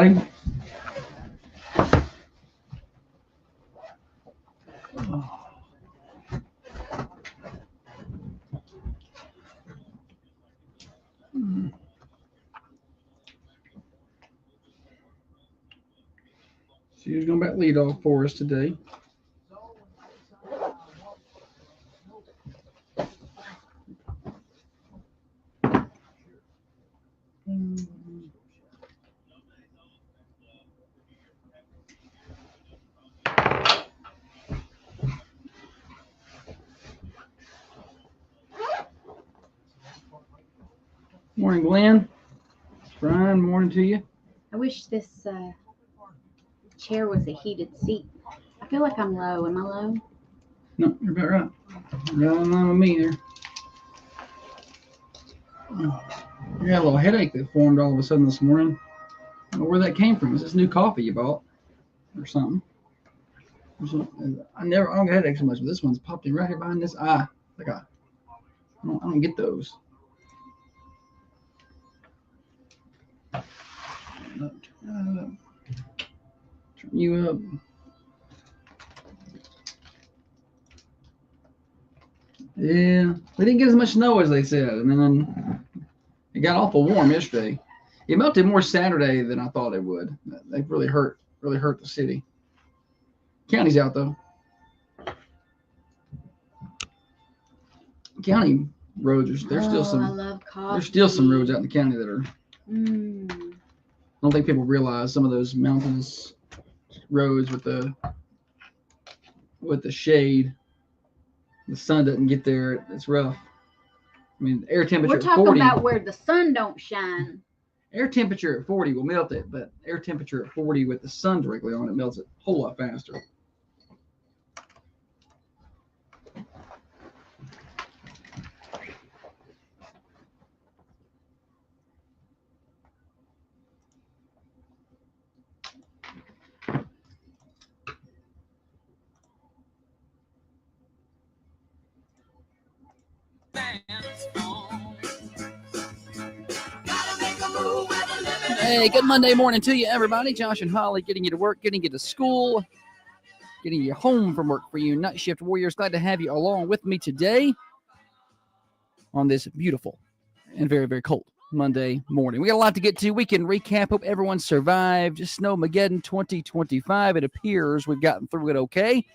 everybody. She's going to bat lead off for us today. Morning, Glenn. Brian, morning to you. I wish this chair was a heated seat. I feel like I'm low. Am I low? No, you're about right. You're not along with me there. You got a little headache that formed all of a sudden this morning. I don't know where that came from. Is this new coffee you bought or something? I don't get headaches so much, but this one's popped in right here behind this eye. Like I don't get those. Turn you up. Yeah, we didn't get as much snow as they said, and then it got awful warm yesterday. It melted more Saturday than I thought it would. They really hurt the city. County's out though. County roads there's still some. I love coffee. There's still some roads out in the county that are. I don't think people realize some of those mountainous roads with the shade. The sun doesn't get there. It's rough. I mean, air temperature. We're talking 40, about where the sun don't shine. Air temperature at 40 will melt it, but air temperature at 40 with the sun directly on it melts it a whole lot faster. Hey, good Monday morning to you, everybody. Josh and Holly getting you to work, getting you to school, getting you home from work for you night shift warriors. Glad to have you along with me today on this beautiful and very, very cold Monday morning. We got a lot to get to. We can recap. Hope everyone survived Snowmageddon 2025. It appears we've gotten through it okay.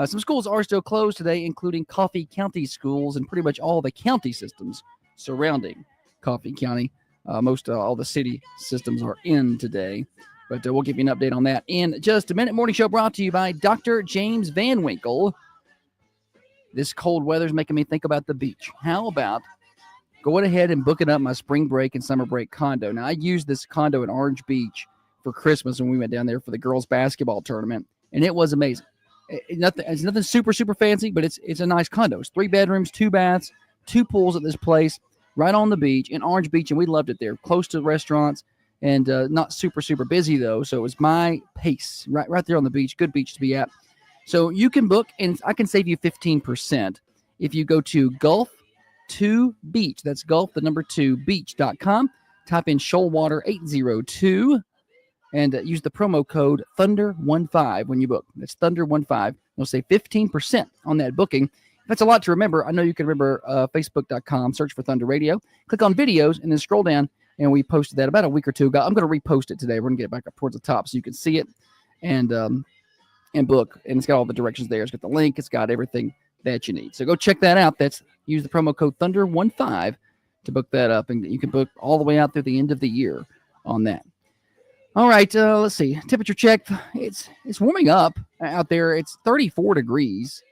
Some schools are still closed today, including Coffee County schools and pretty much all the county systems surrounding Coffee County. All the city systems are in today, but we'll give you an update on that in just a minute. Morning show brought to you by Dr. James Van Winkle. This cold weather's making me think about the beach. How about going ahead and booking up my spring break and summer break condo? Now, I used this condo in Orange Beach for Christmas when we went down there for the girls' basketball tournament, and it was amazing. It's nothing super, super fancy, but it's a nice condo. It's 3 bedrooms, 2 baths, 2 pools at this place. Right on the beach in Orange Beach, and we loved it there. Close to the restaurants and not super, super busy, though. So it was my pace right there on the beach. Good beach to be at. So you can book, and I can save you 15% if you go to Gulf 2 Beach. That's Gulf, the number 2, beach.com. Type in Shoalwater 802 and use the promo code Thunder15 when you book. That's Thunder15. You'll save 15% on that booking. That's a lot to remember. I know you can remember Facebook.com, search for Thunder Radio, click on videos, and then scroll down, and we posted that about a week or two ago. I'm going to repost it today. We're going to get it back up towards the top so you can see it and book. And it's got all the directions there. It's got the link. It's got everything that you need. So go check that out. Use the promo code Thunder15 to book that up, and you can book all the way out through the end of the year on that. All right, let's see. Temperature check. It's warming up out there. It's 34 degrees.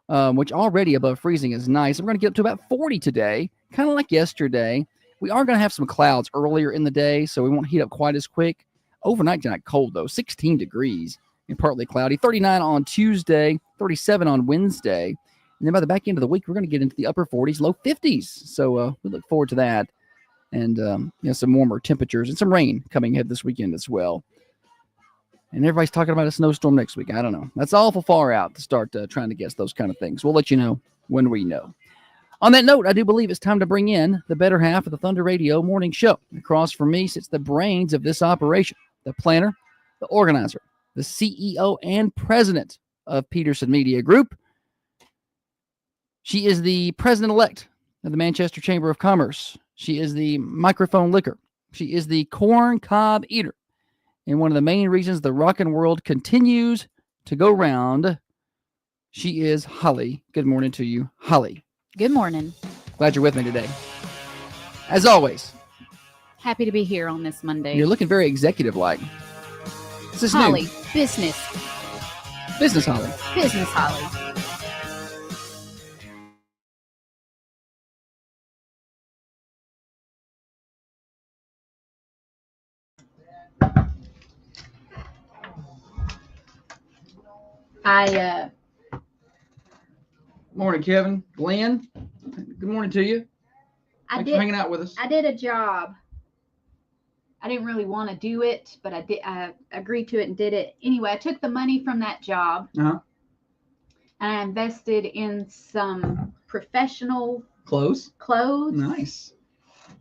Which already above freezing is nice. We're going to get up to about 40 today, kind of like yesterday. We are going to have some clouds earlier in the day, so we won't heat up quite as quick. Overnight tonight, cold, though, 16 degrees and partly cloudy. 39 on Tuesday, 37 on Wednesday. And then by the back end of the week, we're going to get into the upper 40s, low 50s. So we look forward to that. And some warmer temperatures and some rain coming ahead this weekend as well. And everybody's talking about a snowstorm next week. I don't know. That's awful far out to start trying to guess those kind of things. We'll let you know when we know. On that note, I do believe it's time to bring in the better half of the Thunder Radio morning show. Across from me sits the brains of this operation, the planner, the organizer, the CEO, and president of Peterson Media Group. She is the president-elect of the Manchester Chamber of Commerce. She is the microphone licker. She is the corn cob eater. And one of the main reasons the rockin' world continues to go round, she is Holly. Good morning to you, Holly. Good morning. Glad you're with me today. As always. Happy to be here on this Monday. You're looking very executive-like. This is Holly, new. business. Business Holly. Business Holly. Morning, Kevin. Glenn. Good morning to you. Thanks for hanging out with us. I did a job. I didn't really want to do it, but I agreed to it and did it. Anyway, I took the money from that job Uh-huh. and I invested in some professional Clothes. Nice.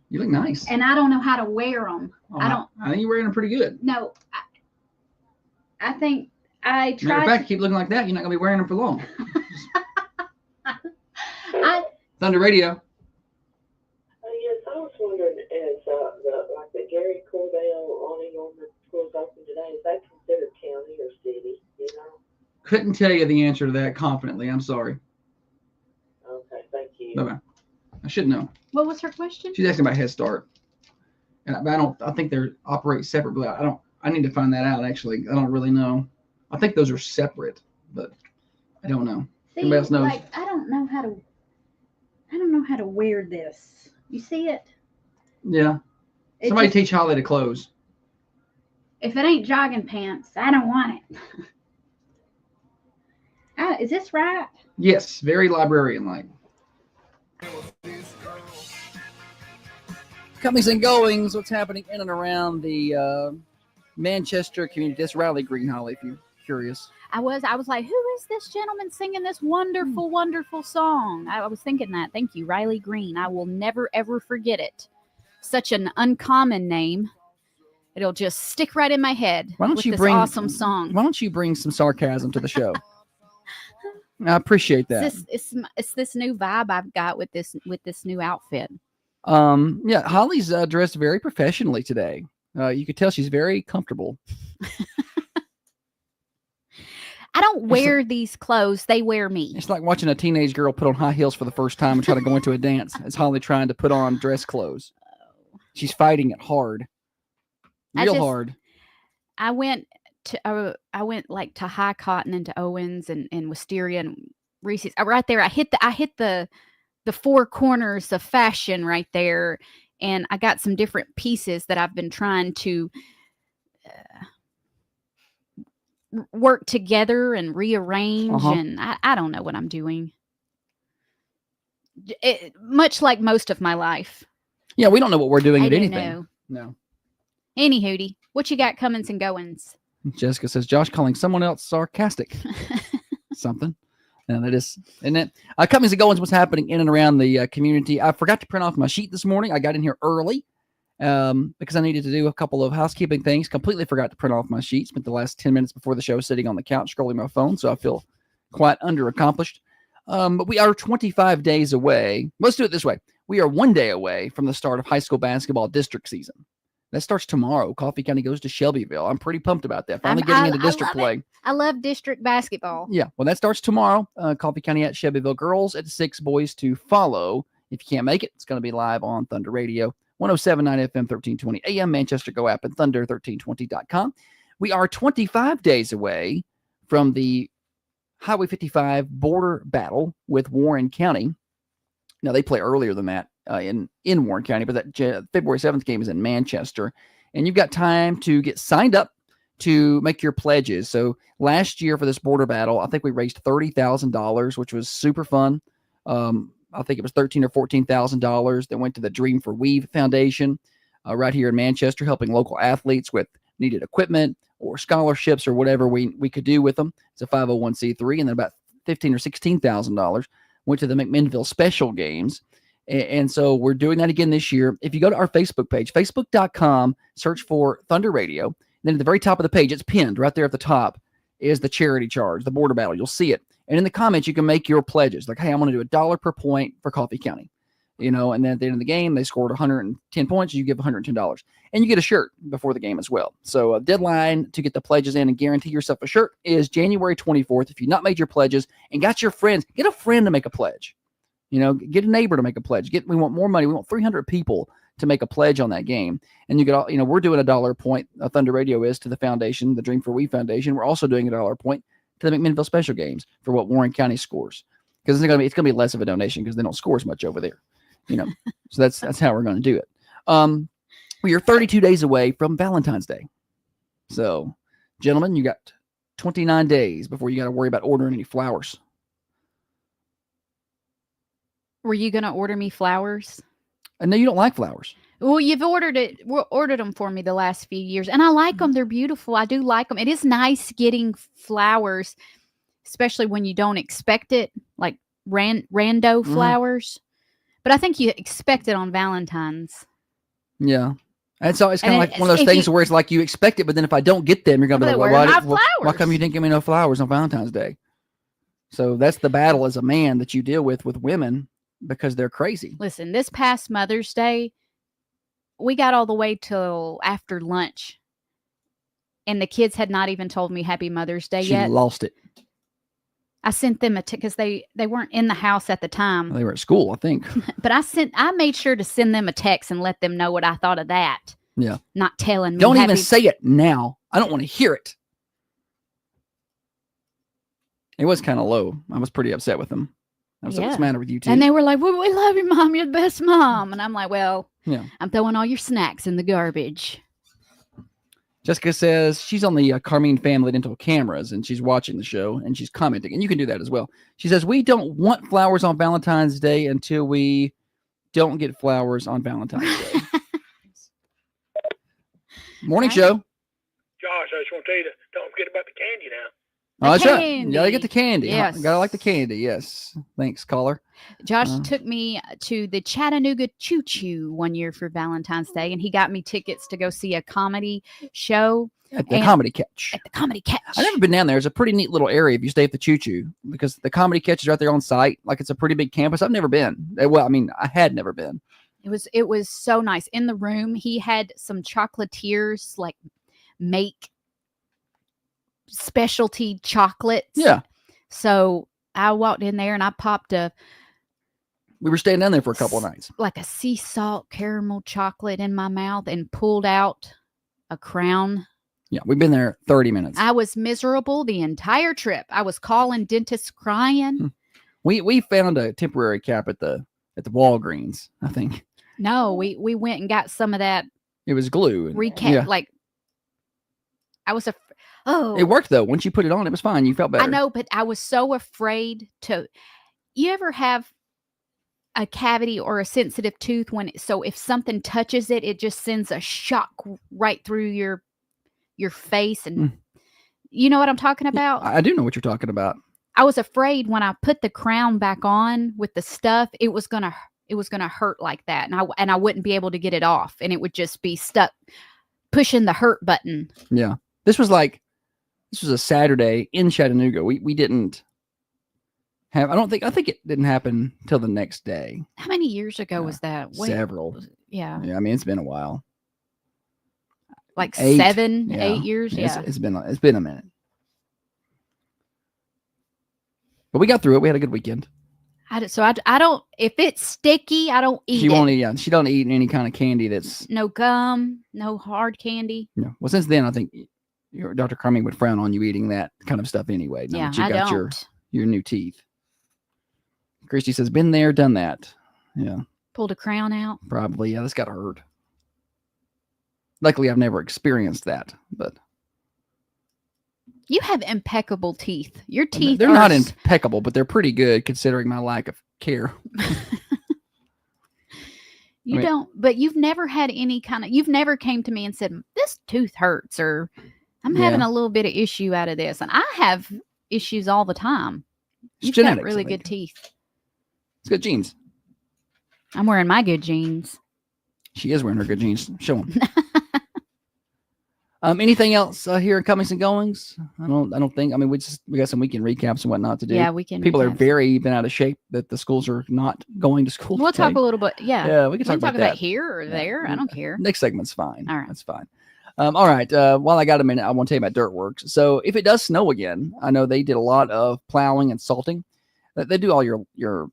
You look nice. And I don't know how to wear them. I think you're wearing them pretty good. No, I think I tried. Matter of fact, keep looking like that, you're not going to be wearing them for long. Thunder Radio. Yes, I was wondering, is the Gary Cordell awning on the schools open today, is that considered county or city? You know? Couldn't tell you the answer to that confidently. I'm sorry. Okay, thank you. Bye-bye. I should know. What was her question? She's asking about Head Start. And I think they operate separately. I need to find that out, actually. I don't really know. I think those are separate, but I don't know. See, Anybody else knows? like, I don't know how to wear this. You see it? Yeah. It Somebody just- teach Holly to close. If it ain't jogging pants, I don't want it. Is this right? Yes, very librarian-like. Comings and goings, what's happening in and around the Manchester community. That's Riley Green, Holly, if you're curious. I was like, who is this gentleman singing this wonderful, wonderful song? I was thinking that. Thank you, Riley Green. I will never, ever forget it. Such an uncommon name. It'll just stick right in my head. Why don't with you this bring awesome song? Why don't you bring some sarcasm to the show? I appreciate that. It's this new vibe I've got with this new outfit. Yeah, Holly's dressed very professionally today. You could tell she's very comfortable. I don't wear these clothes. They wear me. It's like watching a teenage girl put on high heels for the first time and try to go into a dance. It's Holly trying to put on dress clothes. She's fighting it hard. Hard. I went like to High Cotton and to Owens and Wisteria and Reese's. Right there, I hit the four corners of fashion right there, and I got some different pieces that I've been trying to work together and rearrange, and I don't know what I'm doing. Much like most of my life. Yeah, we don't know what we're doing I at don't anything. know. No. Any hootie, what you got comings and goings? Jessica says, Josh calling someone else sarcastic. Something. And that is, isn't it? Comings and goings, what's happening in and around the community. I forgot to print off my sheet this morning. I got in here early because I needed to do a couple of housekeeping things. Completely forgot to print off my sheet. Spent the last 10 minutes before the show sitting on the couch scrolling my phone, so I feel quite underaccomplished. But we are 25 days away. Let's do it this way. We are 1 day away from the start of high school basketball district season. That starts tomorrow. Coffee County goes to Shelbyville. I'm pretty pumped about that. Finally getting into district play. I love district basketball. Yeah, well, that starts tomorrow. Coffee County at Shelbyville. Girls at 6, boys to follow. If you can't make it, it's going to be live on Thunder Radio, 107.9 FM, 1320 AM, Manchester Go app, and thunder1320.com. We are 25 days away from the Highway 55 border battle with Warren County. Now, they play earlier than that in Warren County, but that February 7th game is in Manchester. And you've got time to get signed up to make your pledges. So last year for this border battle, I think we raised $30,000, which was super fun. I think it was $13,000 or $14,000 that went to the Dream for Weave Foundation right here in Manchester, helping local athletes with needed equipment or scholarships or whatever we could do with them. It's a 501c3, and then about $15,000 or $16,000 went to the McMinnville Special Games. And so we're doing that again this year. If you go to our Facebook page, facebook.com, search for Thunder Radio, Then at the very top of the page, it's pinned right there at the top, is the charity charge, the border battle. You'll see it. And in the comments, you can make your pledges. Like, hey, I'm going to do $1 per point for Coffee County. And then at the end of the game, they scored 110 points. You give $110. And you get a shirt before the game as well. So a deadline to get the pledges in and guarantee yourself a shirt is January 24th. If you've not made your pledges and got your friends, get a friend to make a pledge. Get a neighbor to make a pledge. We want more money. We want 300 people to make a pledge on that game. And you get all, we're doing $1 a point. Thunder Radio is to the foundation, the Dream for We Foundation. We're also doing $1 a point to the McMinnville Special Games for what Warren County scores. Because it's going to be less of a donation because they don't score as much over there. So that's how we're going to do it. We are 32 days away from Valentine's Day. So, gentlemen, you got 29 days before you got to worry about ordering any flowers. Were you going to order me flowers? I know you don't like flowers. Well, you've ordered them for me the last few years, and I like them. They're beautiful. I do like them. It is nice getting flowers, especially when you don't expect it, like rando flowers. But I think you expect it on Valentine's. Yeah. And so it's kind of like one of those things where it's like you expect it, but then if I don't get them, you're going to be like, why come you didn't give me no flowers on Valentine's Day? So that's the battle as a man that you deal with women because they're crazy. Listen, this past Mother's Day, we got all the way till after lunch, and the kids had not even told me Happy Mother's Day yet. She lost it. I sent them because they weren't in the house at the time. They were at school, I think. But I made sure to send them a text and let them know what I thought of that. Yeah. Not telling me. Don't even say it now. I don't want to hear it. It was kind of low. I was pretty upset with them. I was like, what's the matter with you two? And they were like, well, we love you, Mom. You're the best mom. And I'm like, well, yeah, I'm throwing all your snacks in the garbage. Jessica says she's on the Carmine Family Dental cameras and she's watching the show and she's commenting. And you can do that as well. She says, we don't want flowers on Valentine's Day until we don't get flowers on Valentine's Day. Morning show. Josh, I just want to tell you, don't forget about the candy now. Oh, that's right. You gotta get the candy. Yes. You gotta like the candy. Yes. Thanks, caller. Josh took me to the Chattanooga Choo Choo one year for Valentine's Day, and he got me tickets to go see a comedy show. At the Comedy Catch. At the Comedy Catch. I've never been down there. It's a pretty neat little area if you stay at the Choo Choo because the Comedy Catch is right there on site. Like it's a pretty big campus. I've never been. Well, I mean, I had never been. It was so nice. In the room, he had some chocolatiers like make specialty chocolates. Yeah. So I walked in there and I popped we were staying down there for a couple of nights. Like a sea salt caramel chocolate in my mouth and pulled out a crown. Yeah, we've been there 30 minutes. I was miserable the entire trip. I was calling dentists crying. We found a temporary cap at the Walgreens, I think. No, we went and got some of that. It was glue. Like I was It worked though. Once you put it on, it was fine. You felt better. I know, but I was so afraid to. You ever have a cavity or a sensitive tooth so if something touches it, it just sends a shock right through your face, and you know what I'm talking about? I do know what you're talking about. I was afraid when I put the crown back on with the stuff, it was gonna hurt like that, and I wouldn't be able to get it off, and it would just be stuck pushing the hurt button. Yeah, this was a Saturday in Chattanooga. We didn't have. I think it didn't happen till the next day. How many years ago was that? Several. Yeah. Yeah. I mean, it's been a while. Like 8 years. Yeah. It's been a minute. But we got through it. We had a good weekend. I don't. If it's sticky, I don't eat it. She won't eat. Yeah, she don't eat any kind of candy that's no gum, no hard candy. No. Well, since then, I think Dr. Carmine would frown on you eating that kind of stuff anyway. Yeah, I got your new teeth. Christy says, "Been there, done that." Yeah. Pulled a crown out. Probably. Yeah, this got hurt. Luckily, I've never experienced that, but. You have impeccable teeth. Your teeth they're not impeccable, but they're pretty good considering my lack of care. But you've never had you've never came to me and said, this tooth hurts, or I'm having a little bit of issue out of this. And I have issues all the time. You've got really good teeth. It's good genes. I'm wearing my good jeans. She is wearing her good jeans. Show them. Anything else here in comings and goings? I don't think. I mean, we got some weekend recaps and whatnot to do. Yeah, we can. People are very been out of shape that the schools are not going to school. We'll today. talk a little bit. Yeah. Yeah, we can talk about that here or there. I don't care. Next segment's fine. All right. That's fine. All right. While I got a minute, I want to tell you about Dirt Works. So if it does snow again, I know they did a lot of plowing and salting. They do all your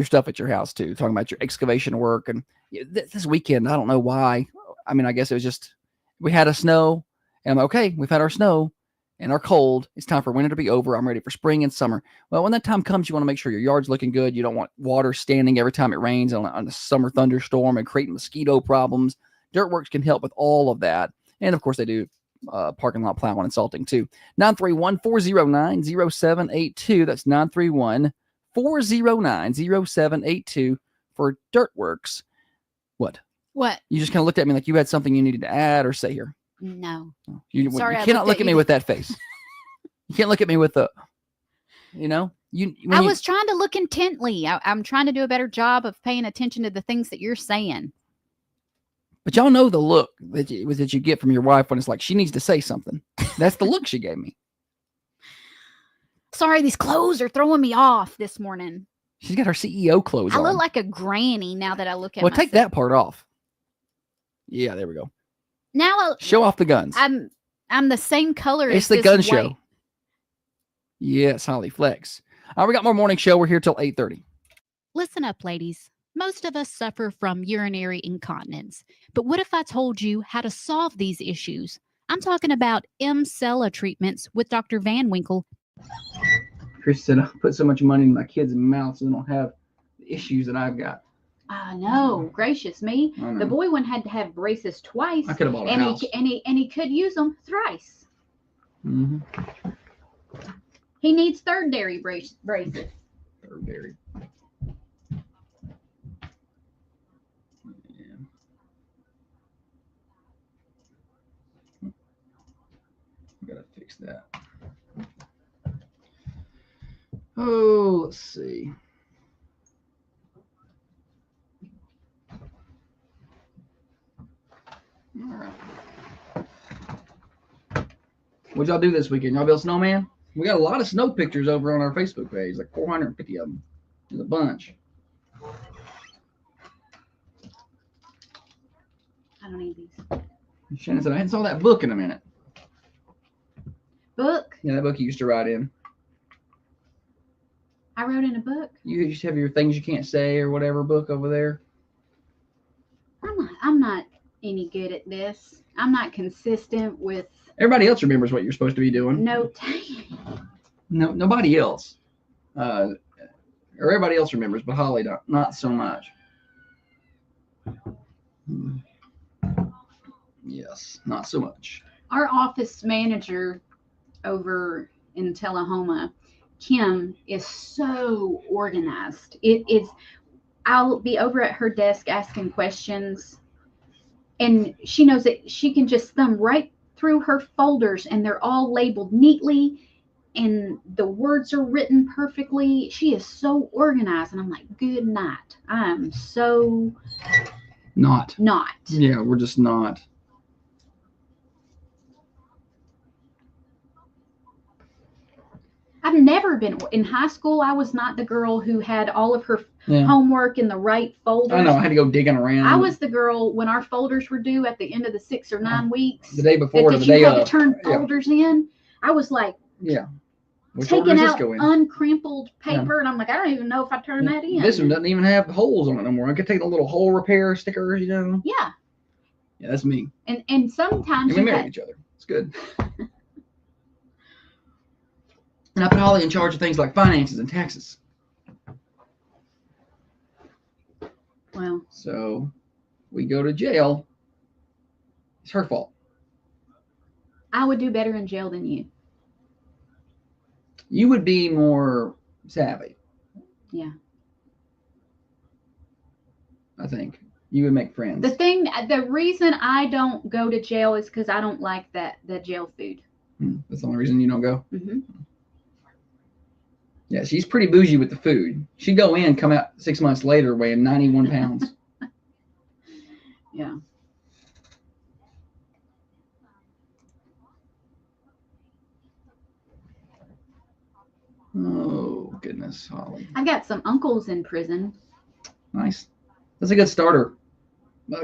stuff at your house too. Talking about your excavation work. And this weekend, I don't know why. I mean, I guess it was just we had a snow, and I'm like, okay, we've had our snow and our cold. It's time for winter to be over. I'm ready for spring and summer. Well, when that time comes, you want to make sure your yard's looking good. You don't want water standing every time it rains on a summer thunderstorm and creating mosquito problems. Dirtworks can help with all of that. And of course, they do parking lot plowing and salting too. 931-409-0782. That's 931-409-0782 for Dirtworks. What? What? You just kind of looked at me like you had something you needed to add or say here. No. Sorry, you cannot look at me with that face. You can't look at me with the, I was trying to look intently. I'm trying to do a better job of paying attention to the things that you're saying. But y'all know the look that you get from your wife when it's like she needs to say something. That's the look she gave me. Sorry, these clothes are throwing me off this morning. She's got her CEO clothes on. I look like a granny now that I look at Well, myself. take that part off. Yeah, there we go. Now show off the guns. I'm the same color it's as the this gun white. show. Yes, Holly Flex. All right, we got more morning show. We're here till 8:30. Listen up, ladies. Most of us suffer from urinary incontinence. But what if I told you how to solve these issues? I'm talking about Emcella treatments with Dr. Van Winkle. Chris said, I put so much money in my kids' mouths so they don't have the issues that I've got. I know, gracious me. The boy one had to have braces twice. I could have bought a house. And he could use them thrice. Mm-hmm. He needs third dairy braces. Third dairy. Yeah. Gotta fix that. Oh, let's see. All right. What'd y'all do this weekend? Y'all build snowman? We got a lot of snow pictures over on our Facebook page, like 450 of them. There's a bunch. I don't need these. Shannon said, I hadn't saw that book in a minute. Book? Yeah, that book you used to write in. I wrote in a book. You used to have your things you can't say or whatever book over there. I'm not any good at this. I'm not consistent with Everybody else remembers what you're supposed to be doing. notating. No, nobody else. Or everybody else remembers, but Holly not so much. Yes, not so much. Our office manager over in Tullahoma, Kim, is so organized. I'll be over at her desk asking questions, and she knows that she can just thumb right through her folders, and they're all labeled neatly, and the words are written perfectly. She is so organized, and I'm like, good night. I am so not. Yeah, we're just not. I've never been in high school. I was not the girl who had all of her homework in the right folders. I know. I had to go digging around. I was the girl when our folders were due at the end of the 6 or 9 weeks. The day before, that the day you had of. to turn folders in. I was like, taking out uncrimpled paper, and I'm like, I don't even know if I turned that in. This one doesn't even have holes on it no more. I could take the little hole repair stickers, Yeah. Yeah, that's me. And sometimes we married each other. It's good. And I put Holly in charge of things like finances and taxes. Well. So we go to jail. It's her fault. I would do better in jail than you. You would be more savvy. Yeah. I think. You would make friends. The reason I don't go to jail is because I don't like the jail food. That's the only reason you don't go? Mm-hmm. Yeah, she's pretty bougie with the food. She'd go in, come out 6 months later weighing 91 pounds. Yeah. Oh, goodness, Holly. I got some uncles in prison. Nice. That's a good starter,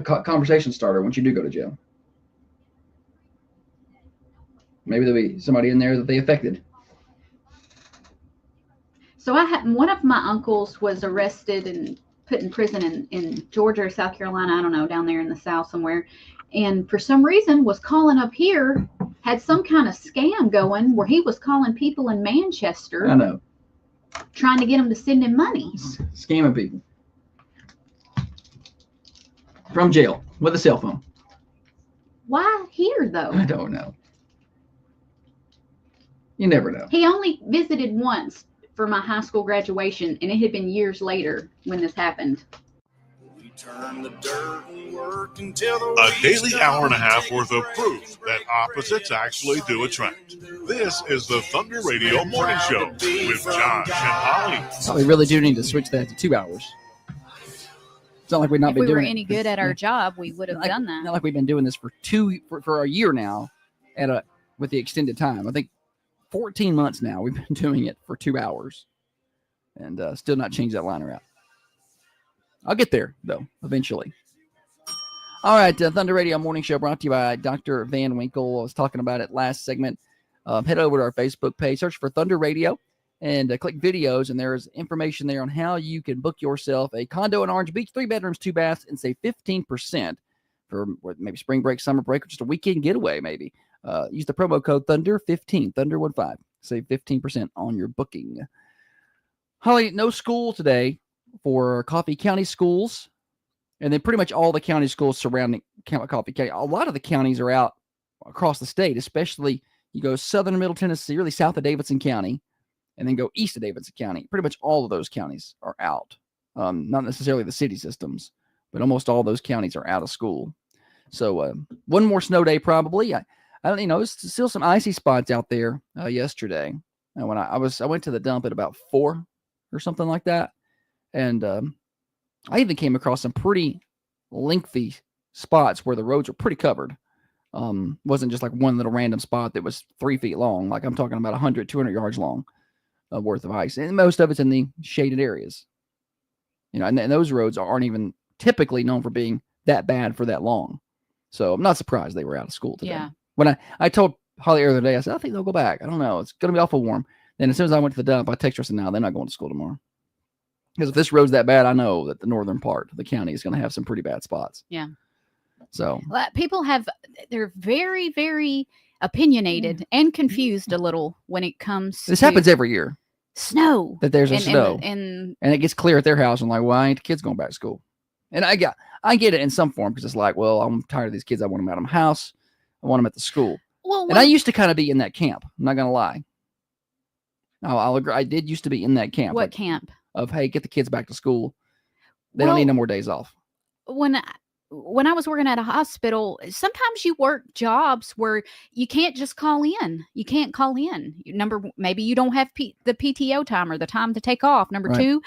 conversation starter once you do go to jail. Maybe there'll be somebody in there that they affected. So I had one of my uncles was arrested and put in prison in Georgia or South Carolina. I don't know, down there in the South somewhere. And for some reason was calling up here, had some kind of scam going where he was calling people in Manchester. I know. Trying to get them to send him money. Scamming people. From jail with a cell phone. Why here, though? I don't know. You never know. He only visited once for my high school graduation, and it had been years later when this happened. We turn the dirt and work until the a daily hour and a half worth of proof that opposites actually do attract. This is the Thunder Radio Morning Show with Josh and Holly. So we really do need to switch that to 2 hours. It's not like we've not If been we were doing any good at our job, we would have done that. Not like we've been doing this for a year now, with the extended time. I think 14 months now we've been doing it for 2 hours, and still not changed that liner out. I'll get there though eventually. All right, Thunder Radio Morning Show brought to you by Dr. Van Winkle. I was talking about it last segment. Head over to our Facebook page, search for Thunder Radio, and click videos, and there's information there on how you can book yourself a condo in Orange Beach, 3 bedrooms, 2 baths, and save 15% for maybe spring break, summer break, or just a weekend getaway maybe. Use the promo code Thunder15, Thunder15. Save 15% on your booking. Holly, no school today for Coffee County schools, and then pretty much all the county schools surrounding Coffee County. A lot of the counties are out across the state, especially you go southern and middle Tennessee, really south of Davidson County, and then go east of Davidson County. Pretty much all of those counties are out. Not necessarily the city systems, but almost all those counties are out of school. So one more snow day probably. I don't, there's still some icy spots out there yesterday. And when I went to the dump at about 4 or something like that. And I even came across some pretty lengthy spots where the roads were pretty covered. Wasn't just like one little random spot that was 3 feet long. Like I'm talking about 100, 200 yards long worth of ice. And most of it's in the shaded areas. And those roads aren't even typically known for being that bad for that long. So I'm not surprised they were out of school today. Yeah. When I told Holly earlier today, I said, I think they'll go back. I don't know. It's going to be awful warm. Then as soon as I went to the dump, I texted her and said, no, they're not going to school tomorrow. Because if this road's that bad, I know that the northern part of the county is going to have some pretty bad spots. Yeah. So people they're very, very opinionated and confused a little when it comes this to happens every year. Snow. That there's a snow. And it gets clear at their house. I'm like, why ain't the kids going back to school? And I get it in some form because it's like, well, I'm tired of these kids. I want them out of my house. I want them at the school. Well, and I used to kind of be in that camp. I'm not going to lie. I'll agree. I did used to be in that camp. What camp? Of, hey, get the kids back to school. They don't need no more days off. When I was working at a hospital, sometimes you work jobs where you can't just call in. You can't call in. Maybe you don't have the PTO time or the time to take off. Number right. 2,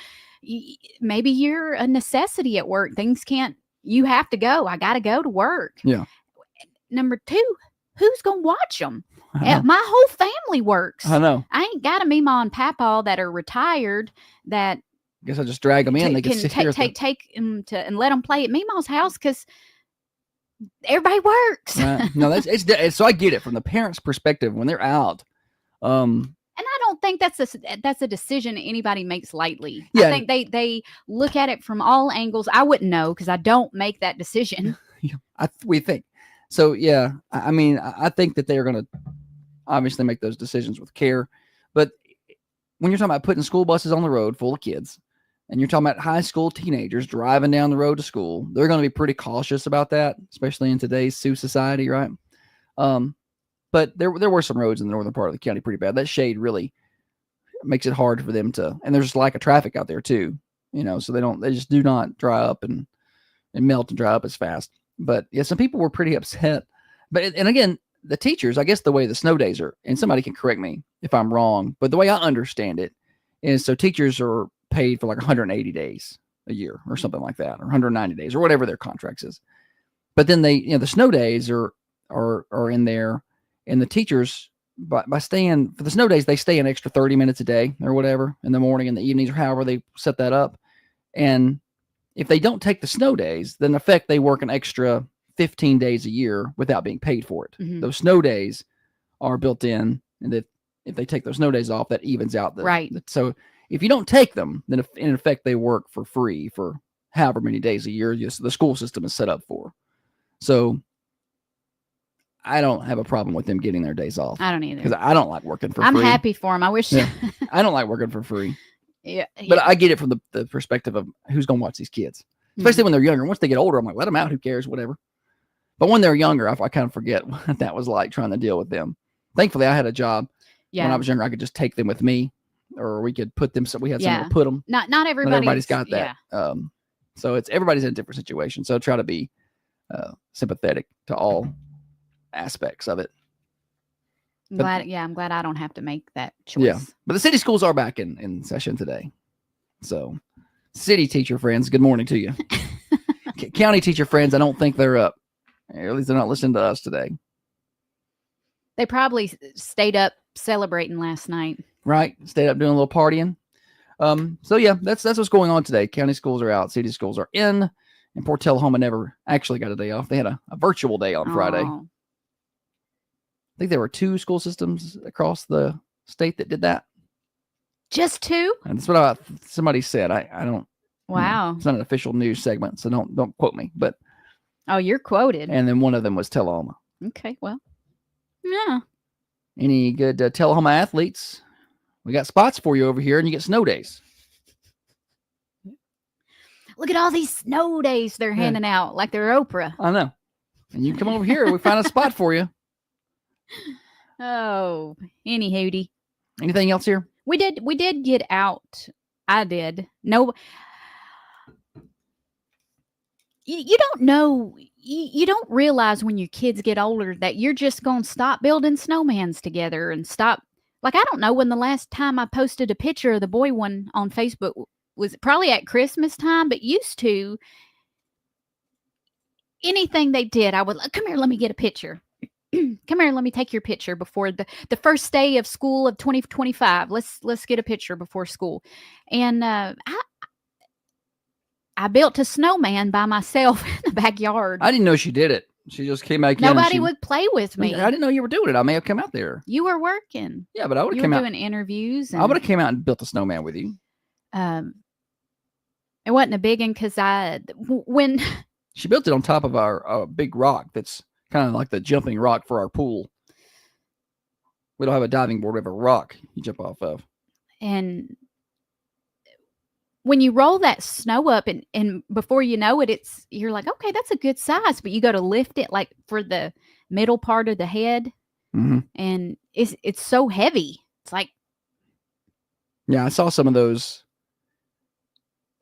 maybe you're a necessity at work. You have to go. I got to go to work. Yeah. Number 2, who's going to watch them? My whole family works. I know. I ain't got a Mima and Papa that are retired that I guess I just drag them in. They can take them and let them play at Mima's house because everybody works. Right. No, it's so I get it from the parents' perspective when they're out. And I don't think that's a decision anybody makes lightly. Yeah. I think they look at it from all angles. I wouldn't know because I don't make that decision. We think so. Yeah. I mean, I think that they're going to obviously make those decisions with care, but when you're talking about putting school buses on the road full of kids, and you're talking about high school teenagers driving down the road to school, they're going to be pretty cautious about that, especially in today's Sioux society, right? But there were some roads in the northern part of the county pretty bad. That shade really makes it hard for them to, and there's just lack of traffic out there too, so they just do not dry up and melt and dry up as fast. But yeah, some people were pretty upset. And again, the teachers, I guess the way the snow days are, and somebody can correct me if I'm wrong, but the way I understand it is so teachers are paid for like 180 days a year or something like that, or 190 days or whatever their contracts is. But then the snow days are in there, and the teachers by staying for the snow days, they stay an extra 30 minutes a day or whatever in the morning and the evenings or however they set that up. And if they don't take the snow days, then in effect they work an extra 15 days a year without being paid for it. Mhm. Those snow days are built in, and that if they take those snow days off, that evens out Right. So if you don't take them, then in effect they work for free for however many days a year the school system is set up for. So I don't have a problem with them getting their days off. I don't either. Because I don't like working for I'm free. happy for them. I wish. Yeah. I don't like working for free. Yeah. But I get it from the perspective of who's going to watch these kids, especially when they're younger. Once they get older, I'm like, let them out. Who cares? Whatever. But when they're younger, I kind of forget what that was like trying to deal with them. Thankfully, I had a job when I was younger. I could just take them with me, or we could put them. So we had somewhere to put them. Not everybody. Not everybody's got that. Yeah. So everybody's in a different situation. So try to be sympathetic to all aspects of it. I'm glad I don't have to make that choice. Yeah, but the city schools are back in session today. So, city teacher friends, good morning to you. County teacher friends, I don't think they're up. Or at least they're not listening to us today. They probably stayed up celebrating last night. Right, stayed up doing a little partying. So yeah, that's what's going on today. County schools are out, city schools are in, and Port Tullahoma never actually got a day off. They had a virtual day on Friday. Oh. I think there were 2 school systems across the state that did that. Just 2? And that's what somebody said. I don't. Wow. It's not an official news segment, so don't quote me. But you're quoted. And then one of them was Tullahoma. Okay, well, yeah. Any good Tullahoma athletes? We got spots for you over here, and you get snow days. Look at all these snow days they're handing out like they're Oprah. I know. And you come over here, we find a spot for you. Oh, any hootie. Anything else here? We did get out. I did. No. You don't know. You don't realize when your kids get older that you're just going to stop building snowmans together and stop. Like, I don't know when the last time I posted a picture of the boy one on Facebook was probably at Christmas time, but used to anything they did, I would like, come here, let me get a picture. Come here, let me take your picture before the first day of school of 2025. Let's get a picture before school. And I built a snowman by myself in the backyard. I didn't know she did it. She just came out. Nobody would play with me. I didn't know you were doing it. I may have come out there. You were working. Yeah, but I would have come out doing interviews. I would have came out and built a snowman with you. It wasn't a big one because when she built it on top of our big rock that's kind of like the jumping rock for our pool. We don't have a diving board. We have a rock you jump off of. And when you roll that snow up and before you know it, you're like, okay, that's a good size. But you go to lift it like for the middle part of the head. Mm-hmm. And it's so heavy. It's like. Yeah, I saw some of those.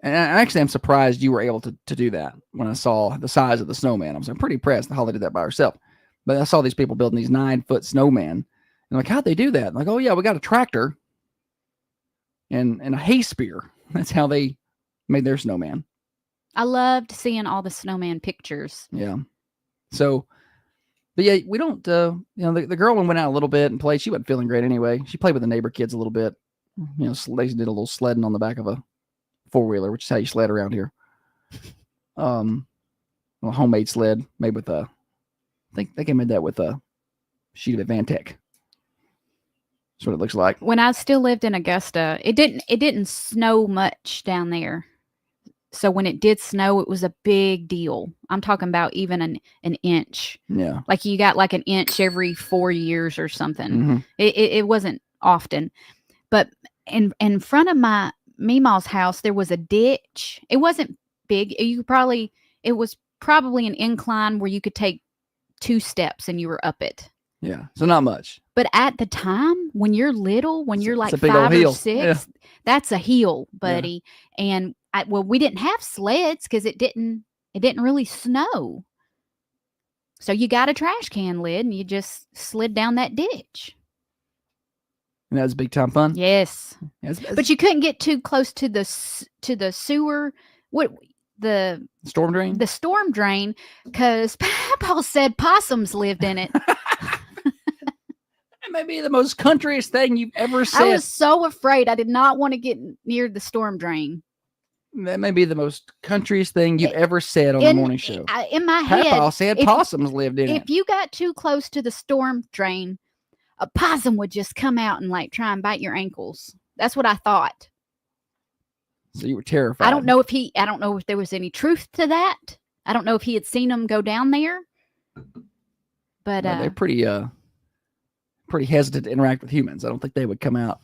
And actually, I'm surprised you were able to do that when I saw the size of the snowman. I was pretty impressed that Holly did that by herself. But I saw these people building these 9-foot snowman. And I'm like, how'd they do that? I'm like, oh, yeah, we got a tractor and a hay spear. That's how they made their snowman. I loved seeing all the snowman pictures. Yeah. So, but yeah, we don't, the girl went out a little bit and played. She wasn't feeling great anyway. She played with the neighbor kids a little bit. They did a little sledding on the back of a 4-wheeler, which is how you sled around here. A homemade sled made with I think they made that with a sheet of Advantech. That's what it looks like. When I still lived in Augusta, it didn't snow much down there. So when it did snow, it was a big deal. I'm talking about even an inch. Yeah. Like you got like an inch every 4 years or something. Mm-hmm. It wasn't often. But in front of my Meemaw's house, there was a ditch. It wasn't big. It was probably an incline where you could take 2 steps and you were up it. Yeah. So not much. But at the time, when you're little, when you're like 5 or 6, yeah. That's a hill, buddy. Yeah. And we didn't have sleds because it didn't really snow. So you got a trash can lid and you just slid down that ditch. And that was big time fun. Yes. But you couldn't get too close to the sewer. The storm drain? The storm drain, because Papa said possums lived in it. may be the most countryest thing you've ever said. I was so afraid. I did not want to get near the storm drain. That may be the most countryest thing you've ever said on the morning show. In my Papa head, said possums lived in it. if you got too close to the storm drain, a possum would just come out and like try and bite your ankles. That's what I thought. So you were terrified. I don't know if there was any truth to that. I don't know if he had seen them go down there. But they're pretty hesitant to interact with humans. I don't think they would come out.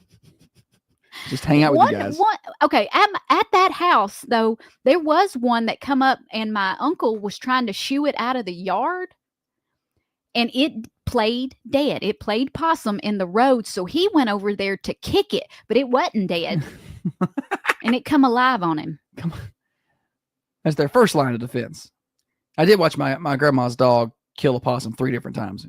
Just hang out with you guys. Okay, at that house though, there was one that come up, and my uncle was trying to shoo it out of the yard, and it played dead. It played possum in the road, so he went over there to kick it, but it wasn't dead, and it come alive on him. Come on. That's their first line of defense. I did watch my grandma's dog kill a possum 3 different times.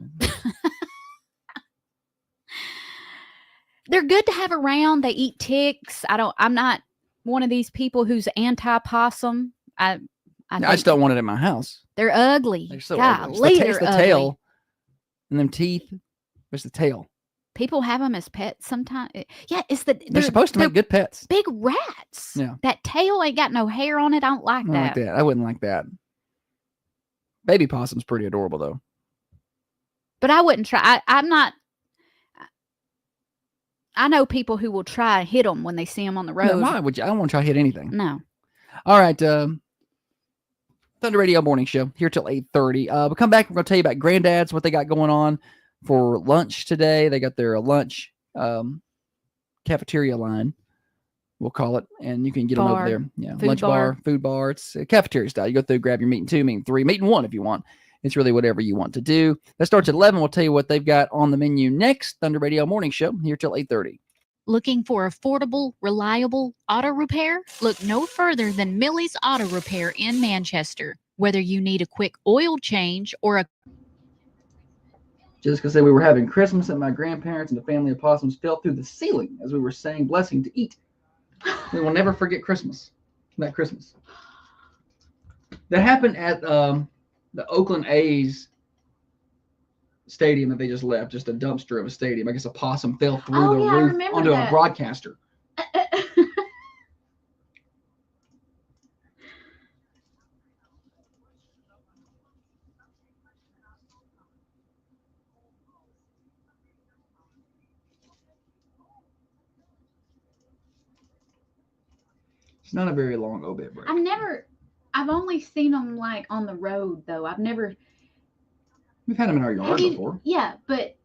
They're good to have around. They eat ticks. I'm not one of these people who's anti-possum. I just don't want it in my house. They're ugly. They're so Golly, ugly. It's the tail and them teeth. It's the tail. People have them as pets sometimes. Yeah, they're supposed to make good pets. Big rats. Yeah. That tail ain't got no hair on it. I don't like that. I wouldn't like that. Baby possum's pretty adorable though. But I wouldn't try. I'm not. I know people who will try and hit them when they see them on the road. No, why would you? I don't want to try to hit anything. No. All right. Thunder Radio Morning Show here till 8:30. We'll come back. We're going to tell you about Granddad's, what they got going on for lunch today. They got their lunch cafeteria line, we'll call it, and you can get them over there. Yeah, lunch bar, food bar. It's a cafeteria style. You go through, grab your meeting 2, meeting 3, meeting 1 if you want. It's really whatever you want to do. That starts at 11. We'll tell you what they've got on the menu next. Thunder Radio Morning Show here till 8:30. Looking for affordable, reliable auto repair? Look no further than Millie's Auto Repair in Manchester. Whether you need a quick oil change or a Jessica said we were having Christmas and my grandparents and the family of possums fell through the ceiling as we were saying blessing to eat. We will never forget Christmas. That Christmas. That happened at the Oakland A's stadium that they just left, just a dumpster of a stadium. I guess a possum fell through the roof onto a broadcaster. It's not a very long obit break. I've only seen them like on the road though. We've had them in our yard before. Yeah, but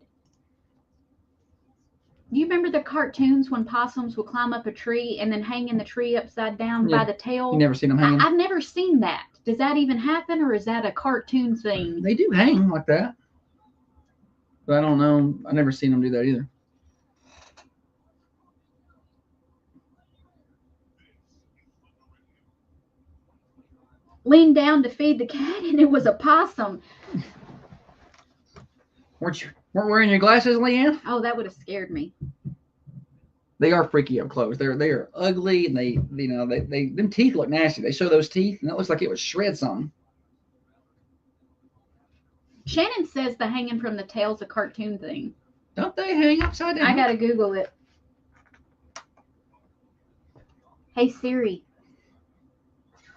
do you remember the cartoons when possums would climb up a tree and then hang in the tree upside down by the tail? You never seen them hanging? I've never seen that. Does that even happen, or is that a cartoon thing? They do hang like that. But I don't know. I've never seen them do that either. Leaned down to feed the cat and it was a possum. Weren't wearing your glasses, Leanne? Oh, that would have scared me. They are freaky up close. They are ugly, and they them teeth look nasty. They show those teeth, and that looks like it would shred something. Shannon says the hanging from the tail's a cartoon thing. Don't they hang upside down? I gotta Google it. Hey Siri.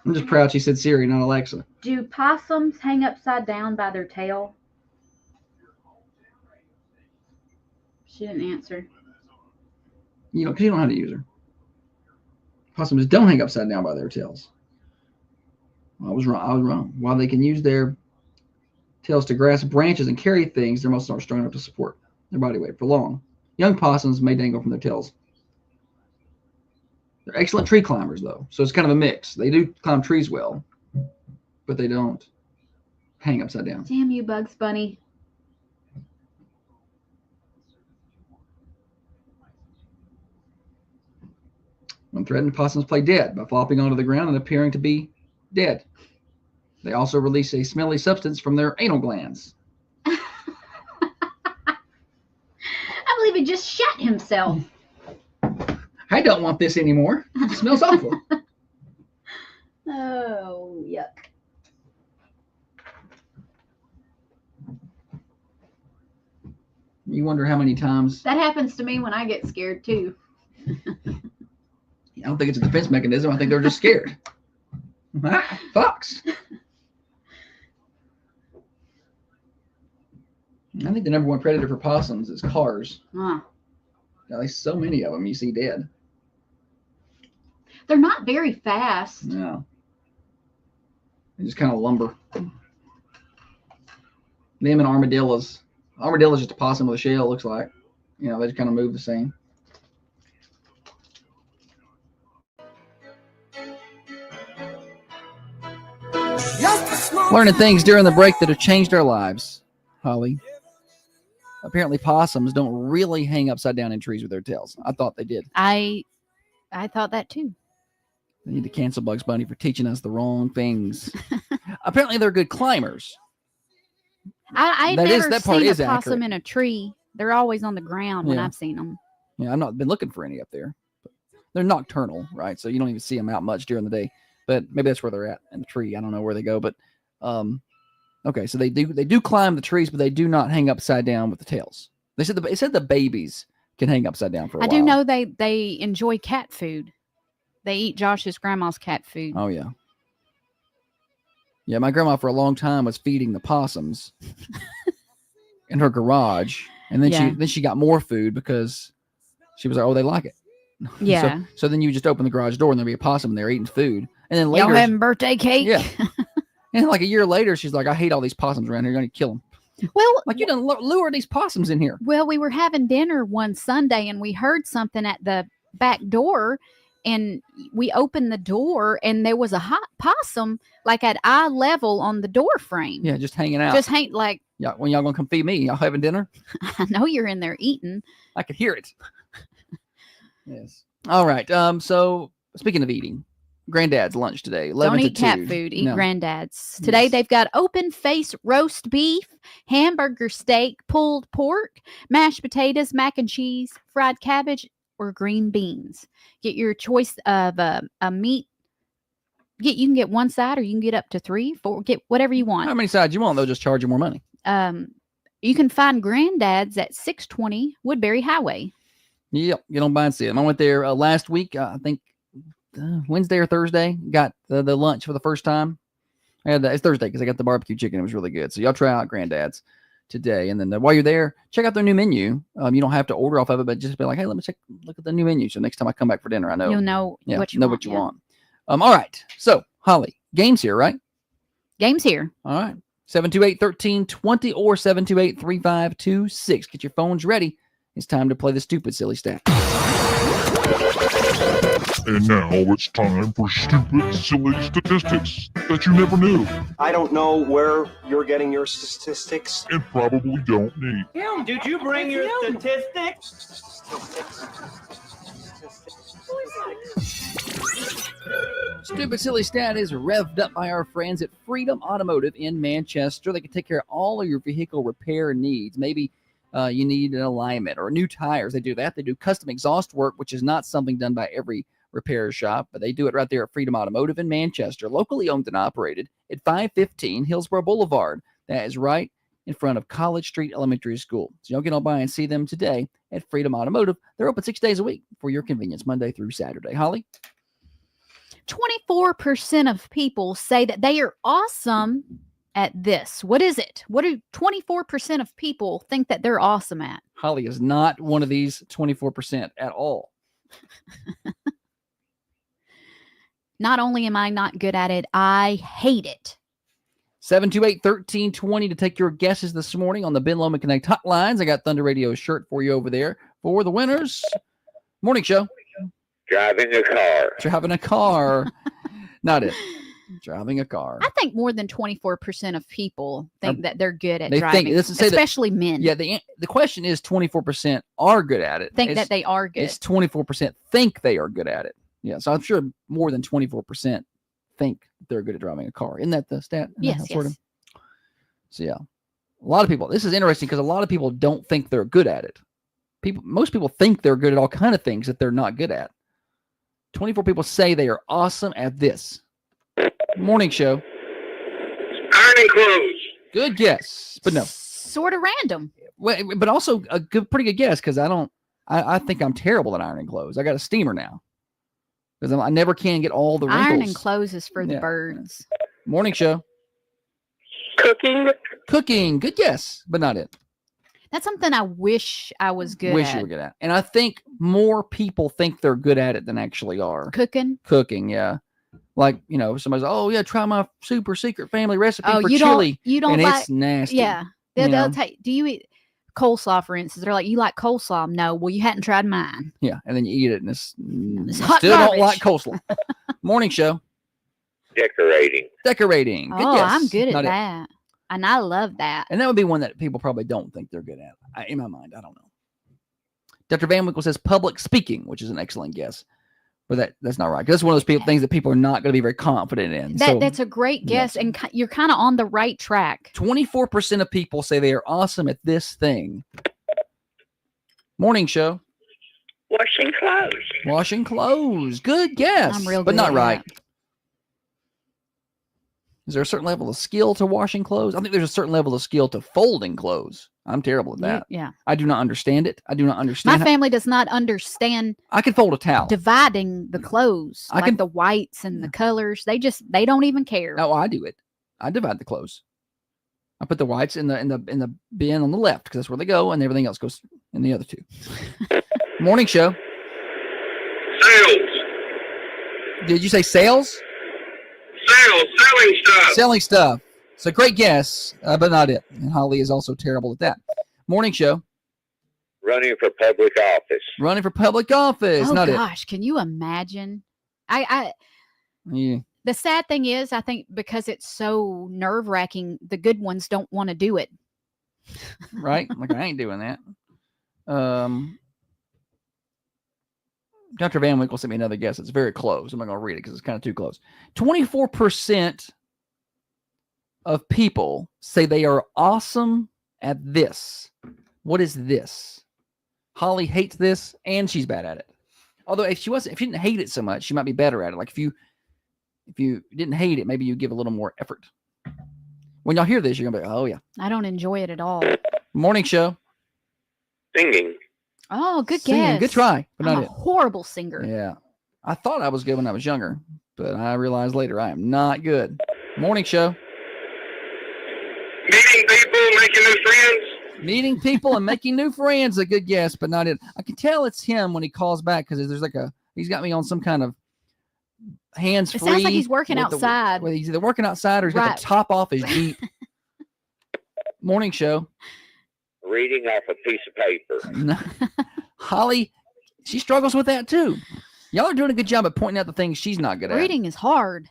I'm just proud she said Siri, not Alexa. Do possums hang upside down by their tail? She didn't answer. Because you don't know how to use her. Possums don't hang upside down by their tails. I was wrong. While they can use their tails to grasp branches and carry things, their muscles aren't strong enough to support their body weight for long. Young possums may dangle from their tails. They're excellent tree climbers, though, so it's kind of a mix. They do climb trees well, but they don't hang upside down. Damn you, Bugs Bunny. When threatened, possums play dead by flopping onto the ground and appearing to be dead. They also release a smelly substance from their anal glands. I believe he just shot himself. I don't want this anymore. It smells awful. Oh, yuck. You wonder how many times. That happens to me when I get scared too. I don't think it's a defense mechanism. I think they're just scared. Fox. I think the number one predator for possums is cars. Ah. There's so many of them you see dead. They're not very fast. No. They just kind of lumber. Them and armadillos. Armadillo's just a possum with a shell, looks like. They just kind of move the same. Learning things during the break that have changed our lives, Holly. Apparently possums don't really hang upside down in trees with their tails. I thought they did. I thought that too. They need to cancel Bugs Bunny for teaching us the wrong things. Apparently they're good climbers. I That never that part seen a is possum accurate. in a tree. They're always on the ground when Yeah. I've seen them. Yeah, I've not been looking for any up there. But they're nocturnal, right? So you don't even see them out much during the day. But maybe that's where they're at in the tree. I don't know where they go, but okay. So they do climb the trees, but they do not hang upside down with the tails. They said the babies can hang upside down for a while. I do know they enjoy cat food. They eat Josh's grandma's cat food. Oh yeah. Yeah, my grandma for a long time was feeding the possums in her garage, and then she got more food because she was like, oh, they like it. Yeah. So then you just open the garage door and there'll be a possum there eating food, and then later, Y'all having birthday cake? yeah. And like a year later, she's like, I hate all these possums around here. You're going to kill them. Well, Like, you done lure these possums in here. Well, we were having dinner one Sunday and we heard something at the back door, and we opened the door and there was a hot possum like at eye level on the door frame. Yeah, just hanging out. Just like, Yeah, when y'all going to come feed me? Y'all having dinner? I know you're in there eating. I could hear it. Yes. All right. So speaking of eating, Granddad's lunch today. 11 Don't to eat cat 2. food. Eat No. Granddad's. Today Yes. they've got open face roast beef, hamburger steak, pulled pork, mashed potatoes, mac and cheese, fried cabbage, or green beans. Get your choice of a meat. You can get one side, or you can get up to 3, 4. Get whatever you How want. many sides you want? They'll just charge you more money. You can find Granddad's at 620 Woodbury Highway. Yep. Get on by and see them. I went there last week. I think Wednesday or Thursday. Got the lunch for the first time. It's Thursday because I got the barbecue chicken. It was really good. So y'all try out Granddad's today. And then while you're there, check out their new menu. You don't have to order off of it, but just be like, hey, look at the new menu. So next time I come back for dinner, I know. You'll know what you know want. what you yeah. want. All right. So Holly, game's here, right? Game's here. All right. 728-1320 or 728-3526. Get your phones ready. It's time to play the stupid, silly stat. And now it's time for stupid, silly statistics that you never knew I don't know where you're getting your statistics. and probably don't need. Kim, did you bring your statistics? Stupid Silly Stat is revved up by our friends at Freedom Automotive in Manchester. They can take care of all of your vehicle repair needs. Maybe you need an alignment or new tires. They do that. They do custom exhaust work, which is not something done by every repair shop, but they do it right there at Freedom Automotive in Manchester, locally owned and operated at 515 Hillsborough Boulevard. That is right in front of College Street Elementary School. So y'all get on by and see them today at Freedom Automotive. They're open 6 days a week for your convenience, Monday through Saturday. Holly? 24% of people say that they are awesome at this. What is it? What do 24% of people think that they're awesome at? Holly is not one of these 24% at all. Not only am I not good at it, I hate it. 728-1320 to take your guesses this morning on the Ben Lomond Connect hotlines. I got Thunder Radio shirt for you over there for the winners. Morning show. Driving a car. Driving a car. Not it. Driving a car. I think more than 24% of people think that they're good at They driving, think, doesn't say that- especially men. Yeah, the question is 24% are good at it. Think It's- that they are good. It's 24% think they are good at it. Yeah, so I'm sure more than 24% think they're good at driving a car. Isn't that the stat? Yes, Sort yes. of. So yeah, a lot of people. This is interesting because a lot of people don't think they're good at it. Most people think they're good at all kind of things that they're not good at. 24 people say they are awesome at this. Morning show. Ironing clothes. Good guess, but no. Sort of random. but also a pretty good guess because I think I'm terrible at ironing clothes. I got a steamer now because I never can get all the wrinkles. Ironing clothes is for the birds. Morning show. Cooking. Good guess, but not it. That's something I wish I was good Wish at. you were good at. And I think more people think they're good at it than actually are. Cooking, yeah. Like, somebody's, oh, yeah, try my super secret family recipe for chili. You don't and like, it's nasty. Yeah. They'll take, do you eat coleslaw, for instance? They're like, you like coleslaw? No. Well, you hadn't tried mine. Yeah. And then you eat it and it's hot still garbage. Don't like coleslaw. Morning show. Decorating. Good guess. I'm good at Not that. And I love that. And that would be one that people probably don't think they're good at. In my mind, I don't know. Dr. Van Winkle says public speaking, which is an excellent guess. But that's not right. That's one of those things that people are not going to be very confident in. That's a great guess. And you're kind of on the right track. 24% of people say they are awesome at this thing. Morning show. Washing clothes. Good guess. I'm real good but not at right. that. Is there a certain level of skill to washing clothes? I think there's a certain level of skill to folding clothes. I'm terrible at that. Yeah. I do not understand it. I do not understand. My family does not understand. I can fold a towel. Dividing the clothes, like the whites and the colors. They don't even care. No, I do it. I divide the clothes. I put the whites in the bin on the left because that's where they go, and everything else goes in the other two. Morning show. Sales. Did you say sales? Selling stuff. Selling stuff. It's a great guess, but not it. And Holly is also terrible at that. Morning show. Running for public office. Oh not gosh, can you imagine? Yeah. The sad thing is, I think because it's so nerve-wracking, the good ones don't want to do it. Right? Like, I ain't doing that. Dr. Van Winkle sent me another guess. It's very close. I'm not going to read it because it's kind of too close. 24% of people say they are awesome at this. What is this? Holly hates this, and she's bad at it. Although if she didn't hate it so much, she might be better at it. Like if you didn't hate it, maybe you give a little more effort. When y'all hear this, you're gonna be, oh yeah. I don't enjoy it at all. Morning show. Singing. Oh, good Singing. guess. Good try, but I'm not a it. horrible singer. Yeah. I thought I was good when I was younger, but I realized later I am not good. Morning show. Meeting people, making new friends. Meeting people and making new friends. A good guess, but not it. I can tell it's him when he calls back because there's he's got me on some kind of hands-free. It sounds like he's working outside. He's either working outside or he's got the top off his Jeep. Morning show. Reading off a piece of paper. Holly, she struggles with that too. Y'all are doing a good job at pointing out the things she's not good at. Reading is hard.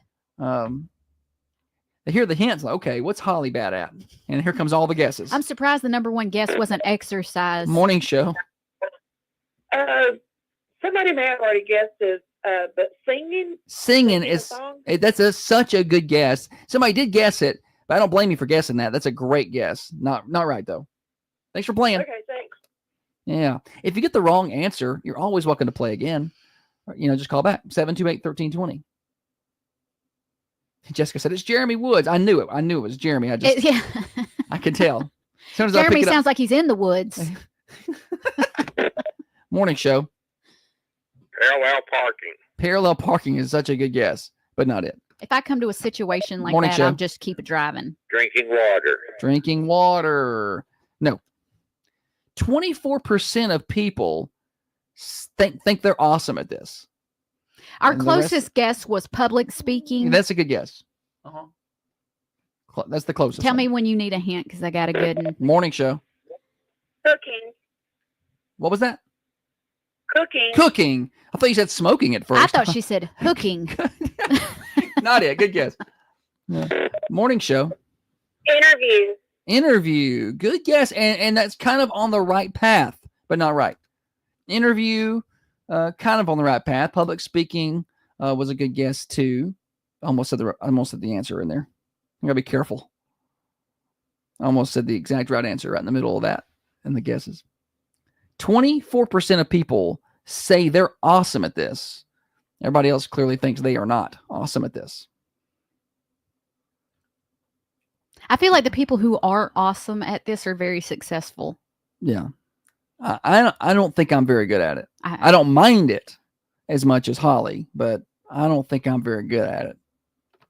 They hear the hints. Like, okay, what's Holly bad at? And here comes all the guesses. I'm surprised the number one guess wasn't exercise. Morning show. Somebody may have already guessed this, but singing. Singing is such a good guess. Somebody did guess it, but I don't blame you for guessing that. That's a great guess. Not right though. Thanks for playing. Okay, thanks. Yeah. If you get the wrong answer, you're always welcome to play again. Just call back 728-1320. Jessica said it's Jeremy Woods. I knew it. I knew it was Jeremy. I could tell. As soon as Jeremy sounds like he's in the woods. Morning show. Parallel parking. Parallel parking is such a good guess, but not it. If I come to a situation like Morning that, show. I'll just keep it driving. Drinking water. Drinking water. No. 24% of people think they're awesome at this. Our And closest guess was public speaking. That's a good guess. That's the closest. Tell one. me when you need a hint because I got a good one. Morning show. Cooking. What was that? Cooking. Cooking. I thought you said smoking at first. I thought she said hooking. Not it. Good guess. Yeah. Morning show. Interview. Good guess. And that's kind of on the right path, but not right. Interview, kind of on the right path. Public speaking was a good guess too. Almost said the answer in there. I gotta be careful. I almost said the exact right answer right in the middle of that and the guesses. 24% of people say they're awesome at this. Everybody else clearly thinks they are not awesome at this. I feel like the people who are awesome at this are very successful. Yeah. I don't think I'm very good at it. I don't mind it as much as Holly, but I don't think I'm very good at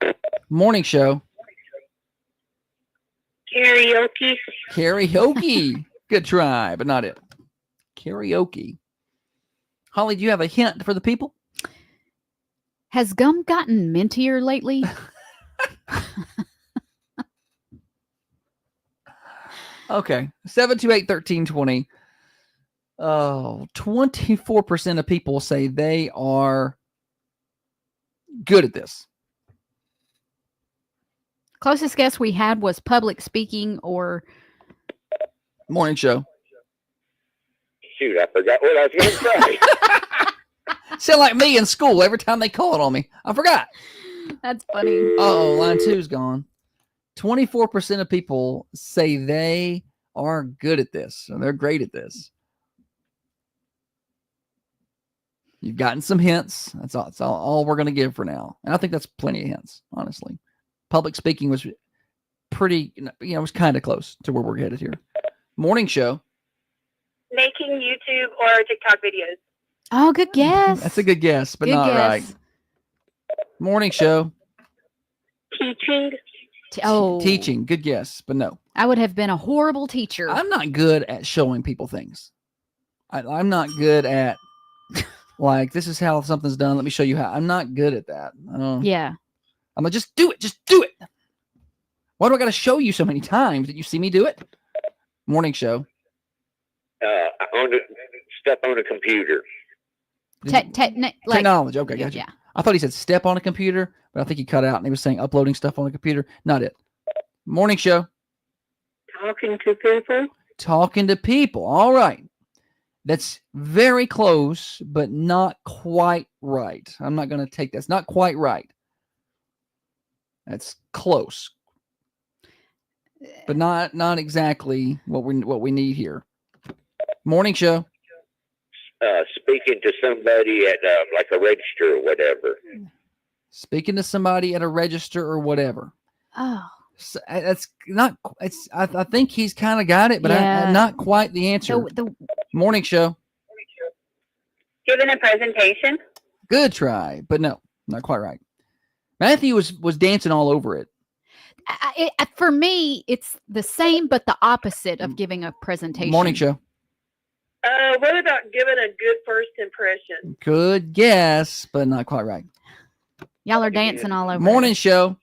it. Morning show. Karaoke. Karaoke. Good try, but not it. Karaoke. Holly, do you have a hint for the people? Has gum gotten mintier lately? Okay. 728-1320. Oh, 24% of people say they are good at this. Closest guess we had was public speaking or morning show. Shoot, I forgot what I was going to say. Sound like me in school every time they call it on me. I forgot. That's funny. Oh, line 2's gone. 24% of people say they are good at this, and they're great at this. You've gotten some hints. That's all we're going to give for now. And I think that's plenty of hints, honestly. Public speaking was pretty, it was kind of close to where we're headed here. Morning show. Making YouTube or TikTok videos. Oh, good guess. That's a good guess, but not right. Morning show. Teaching. Teaching. Good guess, but no. I would have been a horrible teacher. I'm not good at showing people things. I'm not good at, like, this is how something's done. Let me show you how. I'm not good at that. Yeah. I'm like, just do it. Just do it. Why do I got to show you so many times that you see me do it? Morning show. Step on a computer. Technology. Okay, gotcha. Yeah. I thought he said step on a computer, but I think he cut out and he was saying uploading stuff on a computer. Not it. Morning show. Talking to people. Talking to people. All right. That's very close, but not quite right. I'm not going to take that. It's not quite right. That's close, but not exactly what we need here. Morning show. Speaking to somebody at like a register or whatever. Speaking to somebody at a register or whatever. Oh, so that's not. It's. I think he's kind of got it, but not quite the answer. The morning show. Giving a presentation. Good try, but no, not quite right. Matthew was dancing all over it. For me, it's the same, but the opposite of giving a presentation. Morning show. What about giving a good first impression? Good guess, but not quite right. Y'all are dancing all over. Morning show.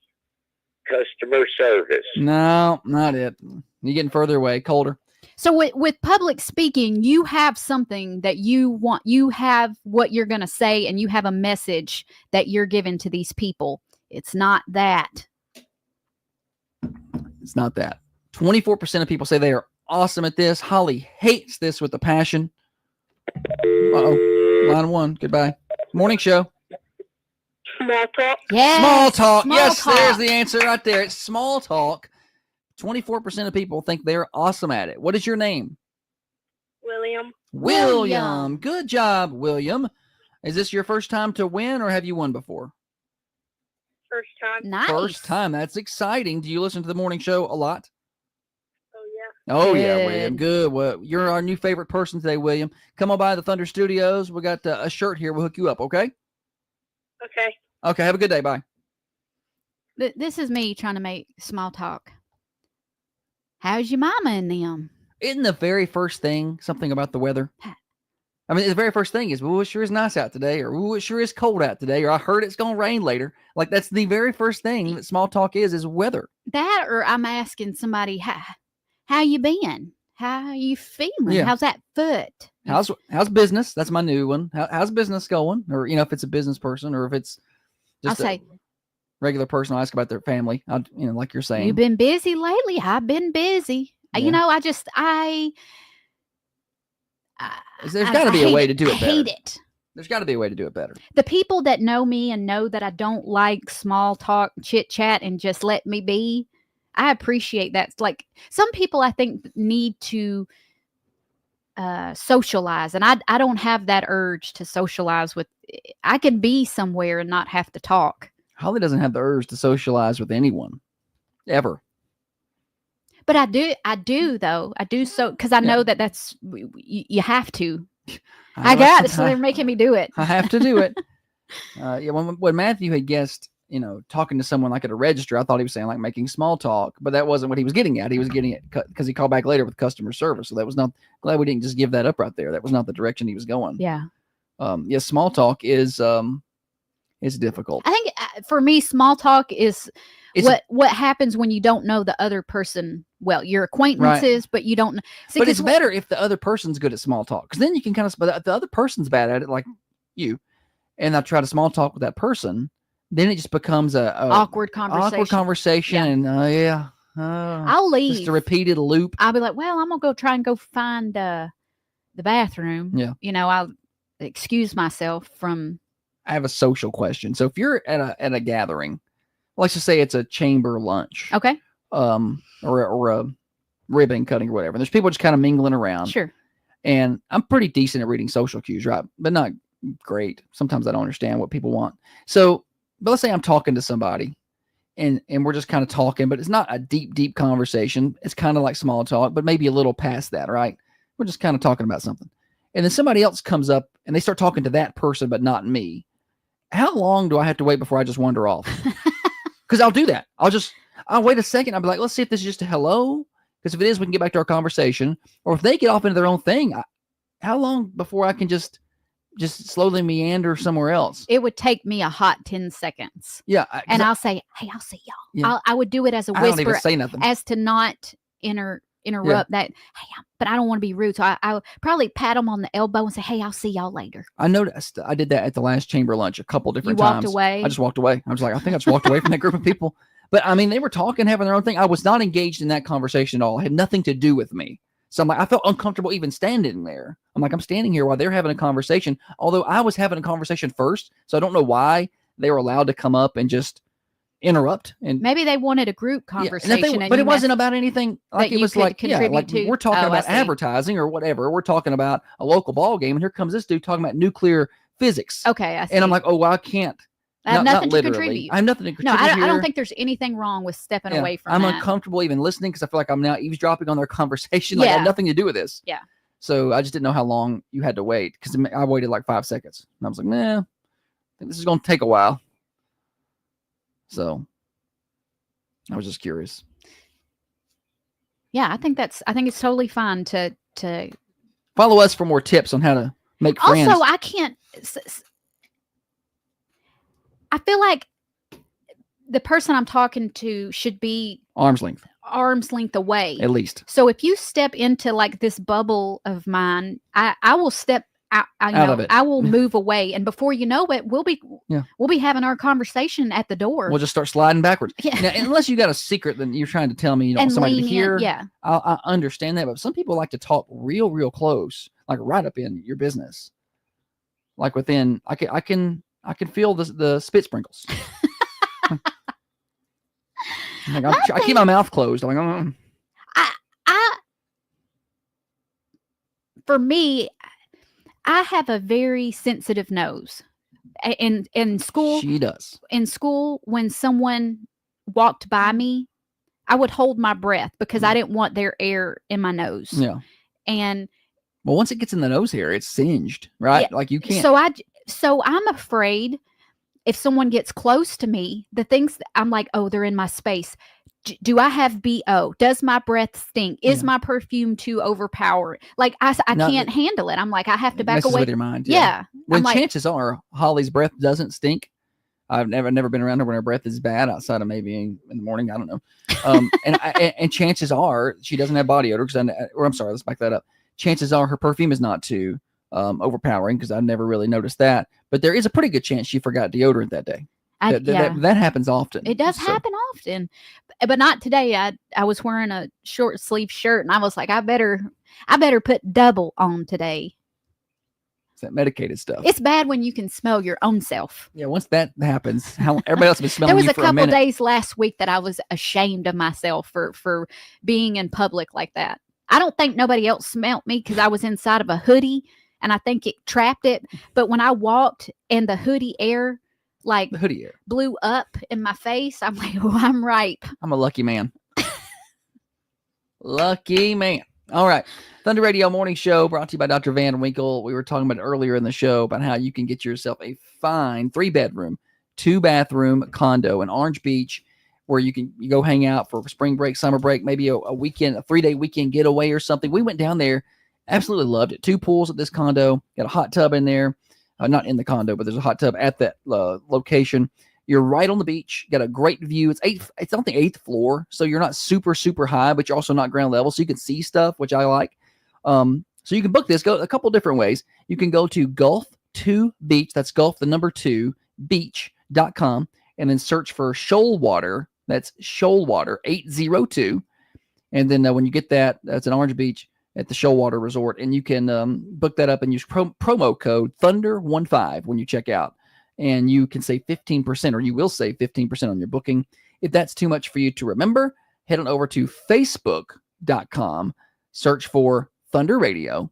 Customer service. No, not it. You're getting further away, colder. So with public speaking, you have something that you want. You have what you're going to say, and you have a message that you're giving to these people. It's not that. It's not that. 24% of people say they are awesome at this. Holly hates this with a passion. Uh-oh. Line 1. Goodbye. Morning show. Small talk. Yes. Small talk. Yes, talk. There's the answer right there. It's small talk. 24% of people think they're awesome at it. What is your name? William. Good job, William. Is this your first time to win, or have you won before? First time. Nice. First time. That's exciting. Do you listen to the morning show a lot? Oh, yeah. Oh, Good. yeah, William. Good. Well, you're our new favorite person today, William. Come on by the Thunder Studios. We got a shirt here. We'll hook you up, okay? Okay. Okay, have a good day. Bye. This is me trying to make small talk. How's your mama and them? Isn't the very first thing something about the weather? I mean, the very first thing is, well, it sure is nice out today, or it sure is cold out today, or I heard it's going to rain later. Like, that's the very first thing that small talk is weather. That, or I'm asking somebody, how you been? How you feeling? Yeah. How's that foot? How's business? That's my new one. How's business going? Or, if it's a business person, or if it's just I'll say, regular person, I'll ask about their family. Like you're saying. You've been busy lately. I've been busy. Yeah. There's got to be a way to do it better. I hate it. There's got to be a way to do it better. The people that know me and know that I don't like small talk, chit chat, and just let me be, I appreciate that. It's like some people I think need to socialize, and I don't have that urge to socialize with. I could be somewhere and not have to talk. Holly doesn't have the urge to socialize with anyone, ever. But I do though. I do so because I know that's you have to. I got it, so they're making me do it. I have to do it. When Matthew had guessed, talking to someone like at a register, I thought he was saying like making small talk, but that wasn't what he was getting at. He was getting it because he called back later with customer service. So that was not, glad we didn't just give that up right there. That was not the direction he was going. Yeah. Small talk is difficult. I think for me, small talk is what happens when you don't know the other person well. Your acquaintances, right. But you don't. See, but it's better if the other person's good at small talk, because then you can kind of. But the other person's bad at it, like you, and I try to small talk with that person. Then it just becomes a awkward conversation. And I'll leave. Just a repeated loop. I'll be like, well, I'm gonna go try and go find the bathroom. Yeah. I'll excuse myself from. I have a social question. So if you're at a gathering, let's just say it's a chamber lunch, okay, or a ribbon cutting or whatever. And there's people just kind of mingling around. Sure. And I'm pretty decent at reading social cues, right? But not great. Sometimes I don't understand what people want. So, but let's say I'm talking to somebody, and we're just kind of talking, but it's not a deep conversation. It's kind of like small talk, but maybe a little past that, right? We're just kind of talking about something. And then somebody else comes up and they start talking to that person, but not me. How long do I have to wait before I just wander off? Because I'll do that. I'll wait a second. I'll be like, let's see if this is just a hello. Because if it is, we can get back to our conversation. Or if they get off into their own thing, how long before I can just slowly meander somewhere else? It would take me a hot 10 seconds. Yeah. And I'll say, hey, I'll see y'all. Yeah. I would do it as a whisper. I don't even say nothing. As to not interrupt that. Hey, but I don't want to be rude. So I'll probably pat them on the elbow and say, hey, I'll see y'all later. I noticed I did that at the last chamber lunch a couple different times. You walked away? I just walked away. I was like, I think I just walked away from that group of people. But I mean, they were talking, having their own thing. I was not engaged in that conversation at all. It had nothing to do with me. So I'm like, I felt uncomfortable even standing there. I'm like, I'm standing here while they're having a conversation, although I was having a conversation first. So I don't know why they were allowed to come up and just interrupt. And maybe they wanted a group conversation. But it wasn't about anything. Like it was like, we're talking about advertising or whatever. We're talking about a local ball game. And here comes this dude talking about nuclear physics. Okay. I see. And I'm like, oh, well, I can't. I have nothing to contribute. I have nothing to contribute. No, I don't think there's anything wrong with stepping away from I'm that. uncomfortable even listening because I feel like I'm now eavesdropping on their conversation. Like I have nothing to do with this. Yeah. So I just didn't know how long you had to wait because I waited like 5 seconds. And I was like, nah, I think this is going to take a while. So I was just curious. Yeah, I think it's totally fine to follow us for more tips on how to make friends. Also, I feel like the person I'm talking to should be arm's length away. At least. So if you step into like this bubble of mine, I will step out of it. I will move away. And before you know it, we'll be having our conversation at the door. We'll just start sliding backwards. Yeah. Now, unless you got a secret that you're trying to tell me you don't want somebody to hear. Yeah. I understand that. But some people like to talk real close, like right up in your business. Like within, I can feel the spit sprinkles. I keep my mouth closed. I'm like, for me, I have a very sensitive nose. In school, she does. In school, when someone walked by me, I would hold my breath because I didn't want their air in my nose. Yeah. And well, once it gets in the nose hair, it's singed, right? Yeah, like you can't. So I'm afraid if someone gets close to me, the things I'm like, oh, they're in my space. Do I have BO? Does my breath stink? Is my perfume too overpowering? Like I can't handle it. I'm like, I have to back away. With your mind. Yeah. When chances are Holly's breath doesn't stink. I've never been around her when her breath is bad outside of maybe in the morning. I don't know. And chances are she doesn't have body odor I'm sorry, let's back that up. Chances are her perfume is not too overpowering because I've never really noticed that. But there is a pretty good chance she forgot deodorant that day. That happens often. It does happen often, but not today. I was wearing a short sleeve shirt and I was like, I better put double on today. It's that medicated stuff. It's bad when you can smell your own self. Yeah, once that happens, everybody else has been smelling. There was you a for couple a minute. days last week that I was ashamed of myself for being in public like that. I don't think nobody else smelled me because I was inside of a hoodie and I think it trapped it. But when I walked and the hoodie air blew up in my face, I'm like, oh, I'm ripe. I'm a lucky man. Lucky man. All right. Thunder Radio Morning Show brought to you by Dr. Van Winkle. We were talking about earlier in the show about how you can get yourself a fine 3-bedroom, 2-bathroom condo in Orange Beach where you go hang out for spring break, summer break, maybe a weekend, a 3-day weekend getaway or something. We went down there, absolutely loved it. 2 pools at this condo, got a hot tub in there. Not in the condo, but there's a hot tub at that location. You're right on the beach. Got a great view. It's on the 8th floor, so you're not super, super high, but you're also not ground level, so you can see stuff, which I like. So you can book this. Go a couple different ways. You can go to Gulf2Beach. That's Gulf, the number 2, beach.com, and then search for Shoalwater. That's Shoalwater 802. And then when you get that, that's in Orange Beach at the Shoalwater Resort, and you can book that up and use promo code Thunder15 when you check out, and you can save 15%, or you will save 15% on your booking. If that's too much for you to remember, head on over to Facebook.com, search for Thunder Radio,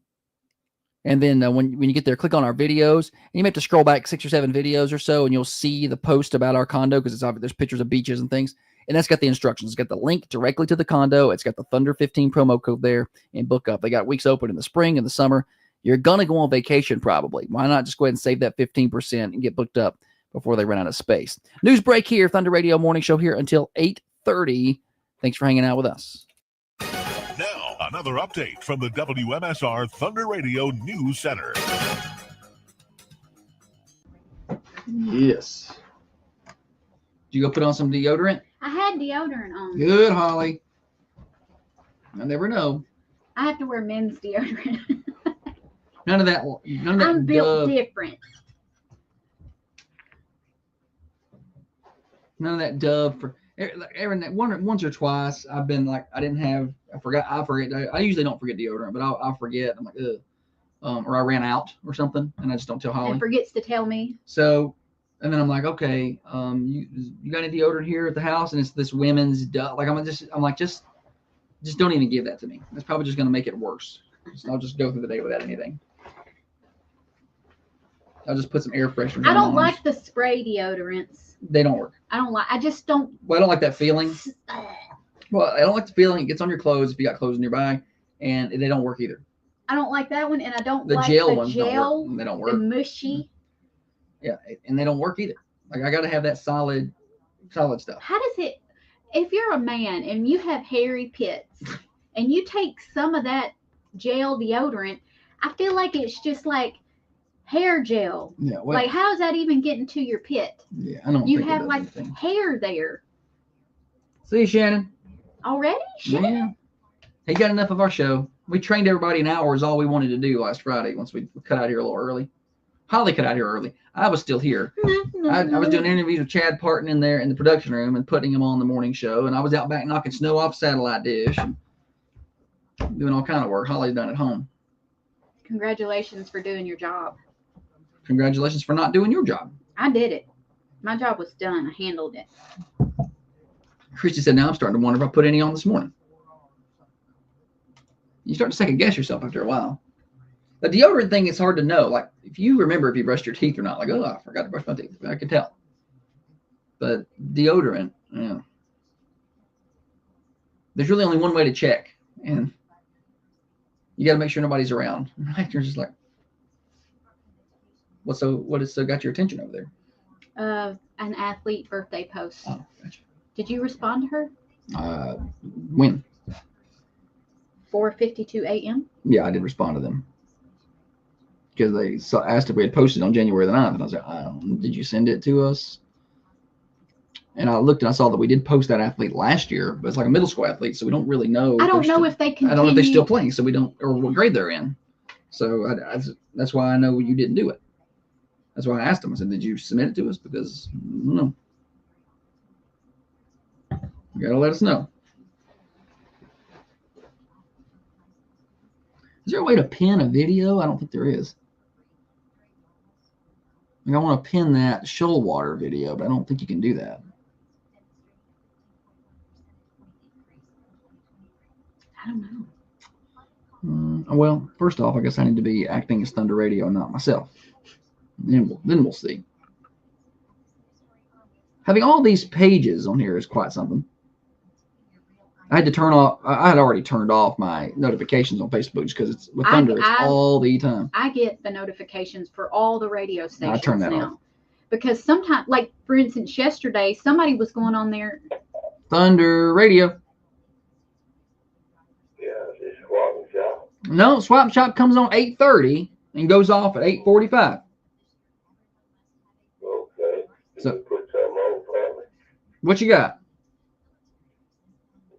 and then when you get there, click on our videos, and you may have to scroll back 6 or 7 videos or so, and you'll see the post about our condo because there's pictures of beaches and things. And that's got the instructions. It's got the link directly to the condo. It's got the Thunder 15 promo code there, and book up. They got weeks open in the spring and the summer. You're going to go on vacation probably. Why not just go ahead and save that 15% and get booked up before they run out of space? News break here. Thunder Radio Morning Show here until 8:30. Thanks for hanging out with us. Now, another update from the WMSR Thunder Radio News Center. Yes. Did you go put on some deodorant? I had deodorant on. Good, Holly. I never know. I have to wear men's deodorant. None of that. I'm built different. None of that Dove. For once or twice, I've been like, I forget. I usually don't forget deodorant, but I'll forget. I'm like, ugh. Or I ran out or something, and I just don't tell Holly. And forgets to tell me. So, and then I'm like, okay, you got any deodorant here at the house? And it's this women's Dove. Like I'm like, just don't even give that to me. That's probably just going to make it worse. So I'll just go through the day without anything. I'll just put some air freshener. I don't like the spray deodorants. They don't work. I just don't. Well, I don't like that feeling. Well, I don't like the feeling. It gets on your clothes if you got clothes nearby, and they don't work either. I don't like that one, and I don't the like gel the ones. gel. They don't work. The mushy. Yeah, and they don't work either. Like I got to have that solid stuff. How does it? If you're a man and you have hairy pits, and you take some of that gel deodorant, I feel like it's just like hair gel. Yeah. Well, like how is that even getting to your pit? Yeah, I don't. You think have like anything. hair there. See, Shannon. Already? Shannon? Yeah. He got enough of our show. We trained everybody an hour is all we wanted to do last Friday once we cut out here a little early. Holly cut out here early. I was still here. I was doing interviews with Chad Parton in there in the production room and putting him on the morning show. And I was out back knocking snow off satellite dish and doing all kind of work. Holly's done at home. Congratulations for doing your job. Congratulations for not doing your job. I did it. My job was done. I handled it. Christy said, now I'm starting to wonder if I put any on this morning. You start to second guess yourself after a while. The deodorant thing is hard to know. Like, if you remember if you brushed your teeth or not, like, oh, I forgot to brush my teeth. I could tell. But deodorant, yeah. There's really only one way to check. And you got to make sure nobody's around. Right? You're just like, what has got your attention over there? An athlete birthday post. Oh, gotcha. Did you respond to her? When? 4:52 a.m. Yeah, I did respond to them. Because they asked if we had posted on January the 9th. And I was like, did you send it to us? And I looked and I saw that we did post that athlete last year, but it's like a middle school athlete, so we don't really know. I don't know if they continue. I don't know if they're still playing, so we don't, or what grade they're in. So that's why I know you didn't do it. That's why I asked them. I said, did you submit it to us? Because I don't know. You got to let us know. Is there a way to pin a video? I don't think there is. Like I want to pin that Shoalwater video, but I don't think you can do that. I don't know. Well, first off, I guess I need to be acting as Thunder Radio, not myself. Then we'll see. Having all these pages on here is quite something. I had to turn off. I had already turned off my notifications on Facebook just because it's with Thunder. It's all the time. I get the notifications for all the radio stations I turn that now. off. Because sometimes, like for instance, yesterday somebody was going on there. Thunder Radio. Yeah, it's Swap and Shop. No, Swap and Shop comes on 8:30 and goes off at 8:45. Okay. So Put something on for me. what you got?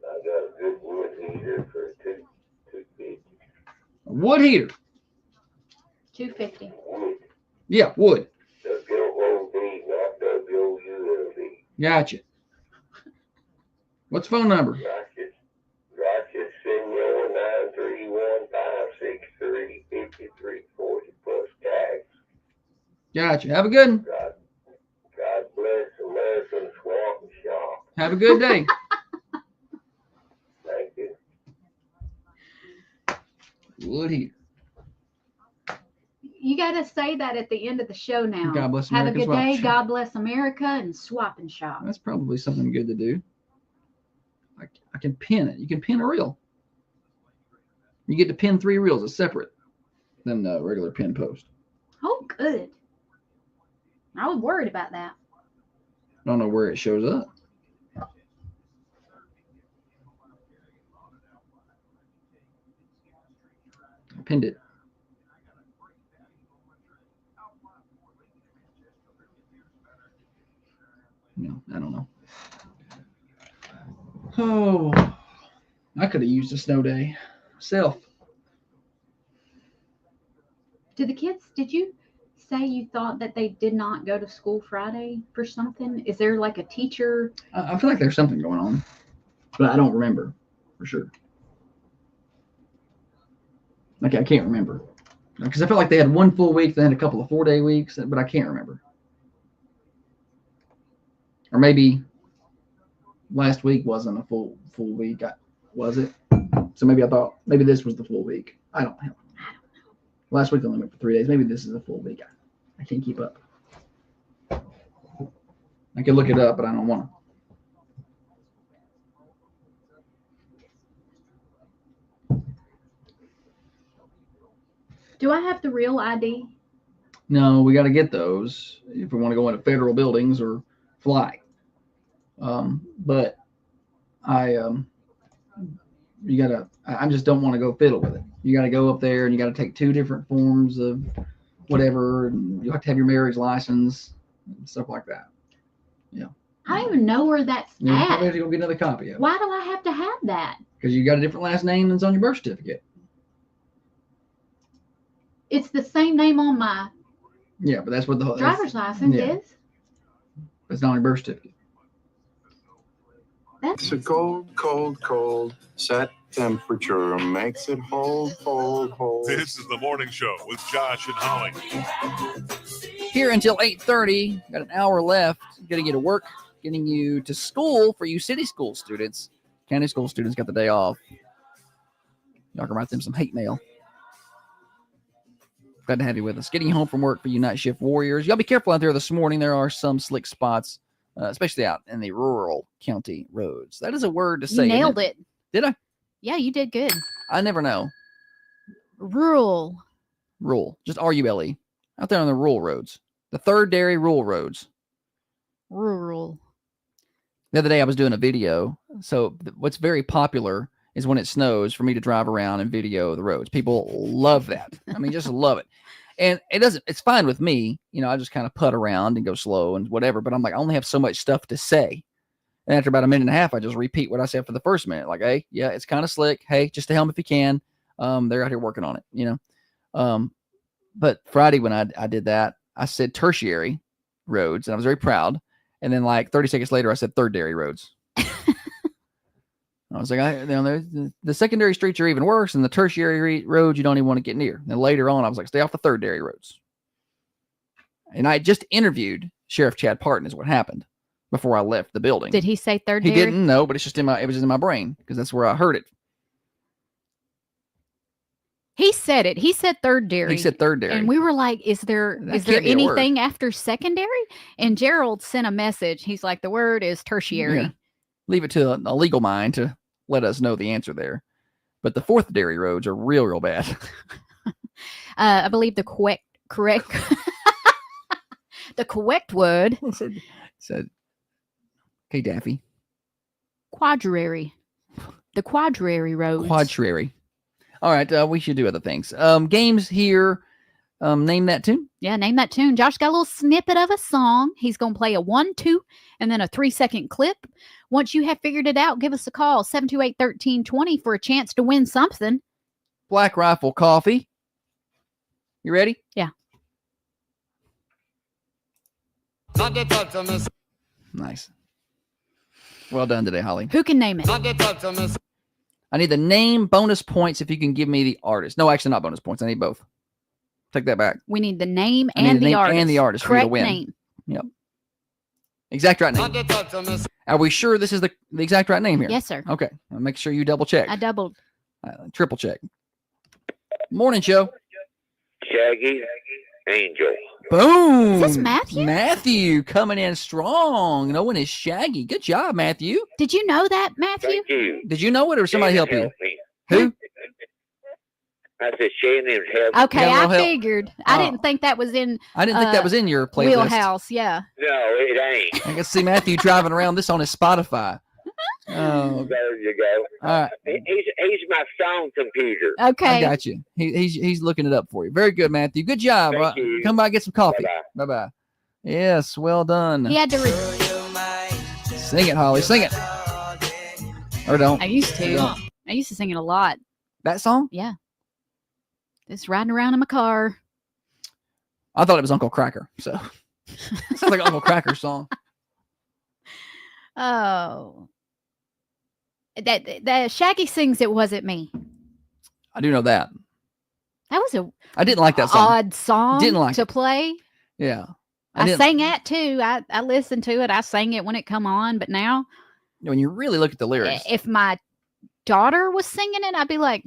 I got a good wood heater for $250. A wood heater. $250. Wood. Yeah, wood. WOD, not WULD. Gotcha. What's the phone number? Rochester Senior 931-563-5340 plus tax. Gotcha. Have a good one. God bless American Swamp and Shop. Have a good day. Thank you. Wood heater. You got to say that at the end of the show now. God bless Have America. a good Swap day. and Shop. God bless America and Swap and Shop. That's probably something good to do. I can pin it. You can pin a reel. You get to pin 3 reels. It's separate than the regular pin post. Oh, good. I was worried about that. I don't know where it shows up. I pinned it. No, I don't know. Oh, I could have used a snow day myself. Did you say you thought that they did not go to school Friday for something? Is there like a teacher? I feel like there's something going on, but I don't remember for sure. Like I can't remember because I felt like they had 1 full week, they had a couple of 4-day weeks, but I can't remember. Or maybe last week wasn't a full week, was it? So maybe I thought maybe this was the full week. I don't know. Last week only went for 3 days. Maybe this is a full week. I can't keep up. I could look it up, but I don't want to. Do I have the real ID? No, we got to get those if we want to go into federal buildings or fly. But I just don't want to go fiddle with it. You got to go up there and you got to take 2 different forms of whatever. And you have to have your marriage license and stuff like that. Yeah. I don't even know where that's You at. probably have to go get another copy of it. Why do I have to have that? Because you got a different last name than's on your birth certificate. It's the same name on my Yeah, but that's what the driver's license yeah. is. It's not on your birth certificate. It's a cold set temperature makes it hold. This is the morning show with Josh and Holly. Here until 8:30. Got an hour left. Getting you to work, getting you to school for you city school students. County school students got the day off. Y'all can write them some hate mail. Glad to have you with us. Getting you home from work for you night shift warriors. Y'all be careful out there this morning. There are some slick spots, especially out in the rural county roads. That is a word to say. You nailed it. Did I? Yeah, you did good. I never know. Rural. Just R-U-L-E. Out there on the rural roads. The third dairy rural roads. Rural. The other day I was doing a video. So what's very popular is when it snows for me to drive around and video the roads. People love that. I mean, just love it. And it's fine with me. You know, I just kind of putt around and go slow and whatever. But I'm like, I only have so much stuff to say. And after about a minute and a half, I just repeat what I said for the first minute. Like, hey, yeah, it's kind of slick. Hey, just to help if you can. They're out here working on it, you know. But Friday when I did that, I said tertiary roads, and I was very proud. And then like 30 seconds later, I said third dairy roads. I was like, the secondary streets are even worse, and the tertiary roads you don't even want to get near. And then later on, I was like, stay off the third dairy roads. And I just interviewed Sheriff Chad Parton is what happened before I left the building. Did he say third He dairy? didn't know, but it's just it was in my brain because that's where I heard it. He said it. He said third dairy. He said third dairy. And we were like, is there That can't be a anything after secondary? And Gerald sent a message. He's like, the word is tertiary. Yeah. Leave it to a legal mind to let us know the answer there. But the fourth dairy roads are real bad. I believe the correct the correct word said, okay, Daffy. Quadrary. The quadrary roads. Quadrary. All right, we should do other things. Games here. Name that tune. Yeah, name that tune. Josh got a little snippet of a song. He's going to play a 1-2 and then a 3-second clip. Once you have figured it out, give us a call, 728-1320 for a chance to win something. Black Rifle Coffee. You ready? Yeah. Nice. Well done today, Holly. Who can name it? I need the name, bonus points if you can give me the artist. No, actually not bonus points. I need both. Take that back. We need the name and the artist. And the artist Correct for you to win. Name. Yep. Exact right name. Are we sure this is the exact right name here? Yes, sir. Okay. I'll make sure you double check. I doubled. Triple check. Morning, show. Shaggy Angel. Boom. Is this Matthew? Matthew coming in strong. Knowing is Shaggy. Good job, Matthew. Did you know that, Matthew? Thank you. Did you know it or somebody help you? Me. Who? I said Shannon's help. Okay, Yeah, I help. figured. I didn't think that was in I didn't think that was in your playlist. wheelhouse. Yeah. No, it ain't. I can see Matthew driving around this on his Spotify. Oh, There you go. all right. He's my song computer. Okay. I got you. He's looking it up for you. Very good, Matthew. Good job. Thank you. Come by and get some coffee. Bye-bye. Bye-bye. Yes, well done. He had to. Sing it, Holly. Sing it. Or don't. I used to. Don't. I used to sing it a lot. That song? Yeah. Just riding around in my car. I thought it was Uncle Cracker. So it sounds like an Uncle Cracker song. Oh. That Shaggy sings It Wasn't Me. I do know that. That was a I didn't like that song. odd song Didn't like to it. play. Yeah. I didn't- sang that too. I listened to it. I sang it when it come on. But now, When you really look at the lyrics, if my daughter was singing it, I'd be like,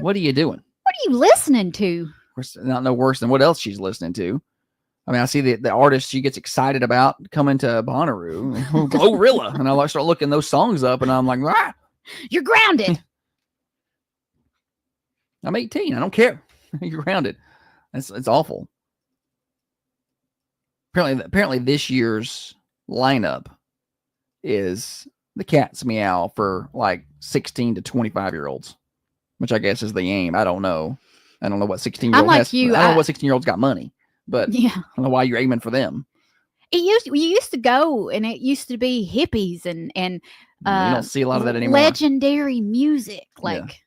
what are you doing? what are you listening to? Not no worse than what else she's listening to. I mean, I see the artist she gets excited about coming to Bonnaroo, Glorilla, and I start looking those songs up, and I'm like, ah, You're grounded. I'm 18. I don't care. You're grounded. It's awful. Apparently, this year's lineup is the Cat's Meow for like 16 to 25-year-olds, which I guess is the aim. I don't know. I don't know what 16-year-old I'm like has. you. I don't know what 16-year-olds got money, but Yeah. I don't know why you're aiming for them. You used to go, and it used to be hippies and You don't see a lot of that anymore. legendary music like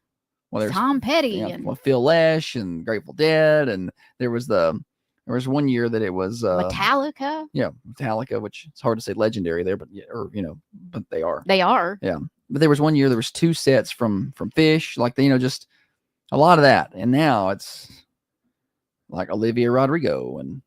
Well, there's Tom Petty yeah, and well, Phil Lesh and Grateful Dead, and there was 1 year that it was Metallica. yeah, Metallica, which it's hard to say legendary there, but but they are. They are. Yeah, but there was 1 year there was 2 sets from Fish, like just a lot of that, and now it's like Olivia Rodrigo and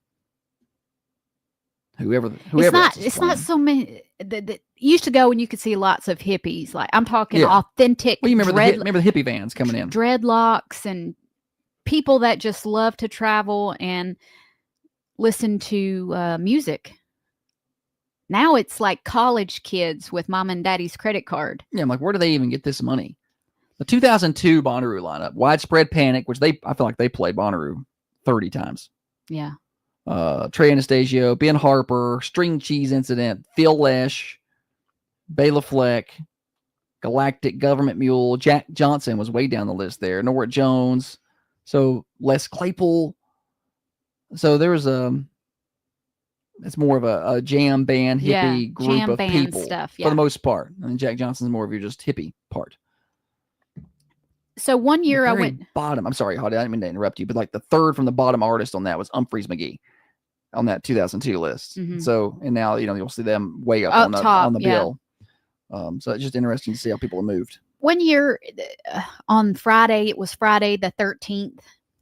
whoever. It's not so many. That used to go and you could see lots of hippies. Like I'm talking Yeah. authentic. Well, you remember the hippie vans coming in. Dreadlocks and people that just love to travel and listen to music. Now it's like college kids with mom and daddy's credit card. Yeah, I'm like, where do they even get this money? The 2002 Bonnaroo lineup, Widespread Panic, which I feel like they played Bonnaroo 30 times. Yeah. Trey Anastasio, Ben Harper, String Cheese Incident, Phil Lesh, Bela Fleck, Galactic Government Mule, Jack Johnson was way down the list there, Norwood Jones, so Les Claypool. So there was it's more of a jam band hippie group jam of band people stuff, for the most part. And Jack Johnson's more of your just hippie part. So 1 year I Very went bottom. I'm sorry, Hottie, I didn't mean to interrupt you, but like the third from the bottom artist on that was Humphreys McGee on that 2002 list. Mhm. So, and now you'll see them way up Up on the top, yeah. bill. So it's just interesting to see how people have moved. 1 year on Friday. It was Friday the 13th.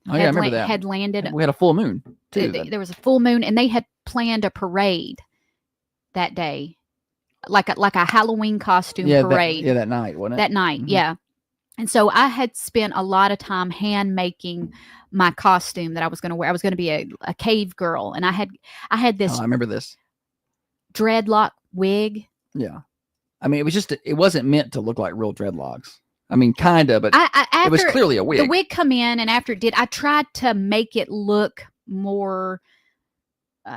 Oh yeah, I remember that. Had landed. We had a full moon too. There was a full moon, and they had planned a parade that day, like a Halloween costume parade. That night, wasn't it? That night, Mhm. yeah. And so I had spent a lot of time hand making my costume that I was going to wear. I was going to be a cave girl, and I had this Oh, I remember this. dreadlock wig. Yeah. I mean, it wasn't meant to look like real dreadlocks. I mean, kind of, but it was clearly a wig. The wig come in, and after it did, I tried to make it look more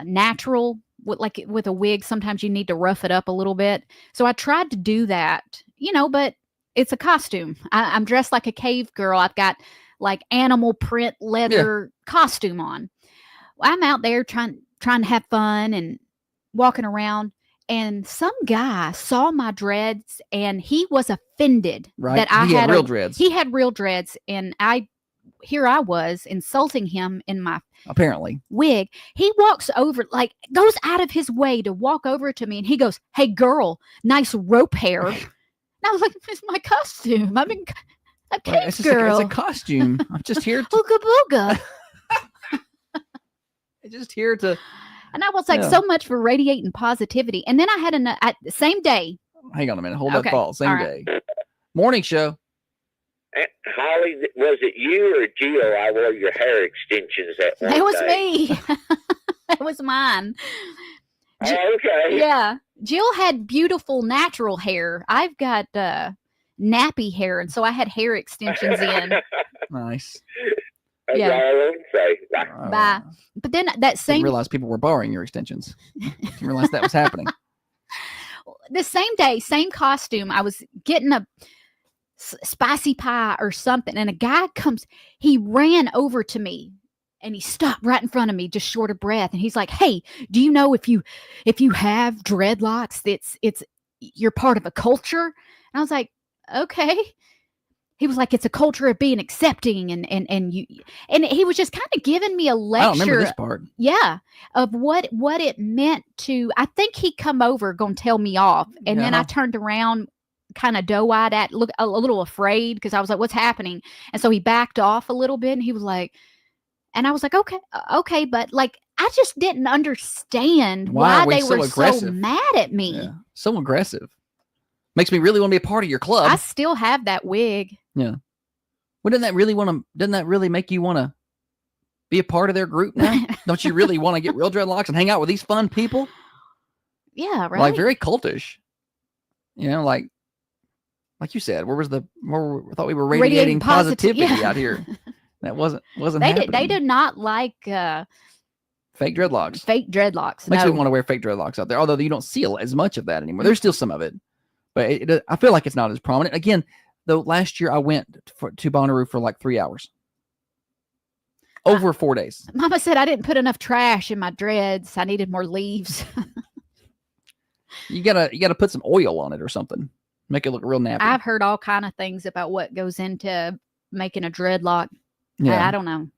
natural. With a wig, sometimes you need to rough it up a little bit. So I tried to do that, but it's a costume. I'm dressed like a cave girl. I've got like animal print leather costume on. I'm out there trying to have fun and walking around, and some guy saw my dreads and he was offended that I had real dreads. He had real dreads, and here I was insulting him in my apparently wig. He walks over, goes out of his way to walk over to me, and he goes, "Hey girl, nice rope hair." And I was like, "It's my costume. I'm a cave girl. It's a costume. I'm just here to booga booga." I'm just here to. And I was like, so much for radiating positivity. And then I had the same day. Hang on a minute. Hold that thought. Same day. Morning show. Holly, was it you or Gio? I wore your hair extensions that one day. It was me. It was mine. Oh, okay. Yeah. Jill had beautiful natural hair. I've got nappy hair, and so I had hair extensions in. Nice. That's all I want to say. Bye. But then that same... Didn't realize people were borrowing your extensions. Didn't realize that was happening. The same day, same costume, I was getting a spicy pie or something, and a guy comes, he ran over to me, and he stopped right in front of me, just short of breath, and he's like, "Hey, do you know if you have dreadlocks, it's you're part of a culture?" And I was like, "Okay." He was like, "It's a culture of being accepting," and he was just kind of giving me a lecture. I don't remember this part. Yeah, of what it meant to. I think he come over gonna tell me off, and then I turned around, kind of doe-eyed look a little afraid, because I was like, "What's happening?" And so he backed off a little bit, and he was like, and I was like, okay, but I just didn't understand why they were so mad at me. Yeah. So aggressive. Makes me really want to be a part of your club. I still have that wig. Yeah. Well, doesn't that really make you want to be a part of their group now? Don't you really want to get real dreadlocks and hang out with these fun people? Yeah, right. Like very cultish. Like you said, I thought we were radiating positivity out here. That wasn't happening. They did not like fake dreadlocks. Fake dreadlocks. Makes me want to wear fake dreadlocks out there, although you don't see as much of that anymore. There's still some of it, but I feel like it's not as prominent. Again, though, last year I went to Bonnaroo for like 3 hours. Over 4 days. Mama said I didn't put enough trash in my dreads. I needed more leaves. You gotta put some oil on it or something. Make it look real nappy. I've heard all kind of things about what goes into making a dreadlock. Yeah. I don't know.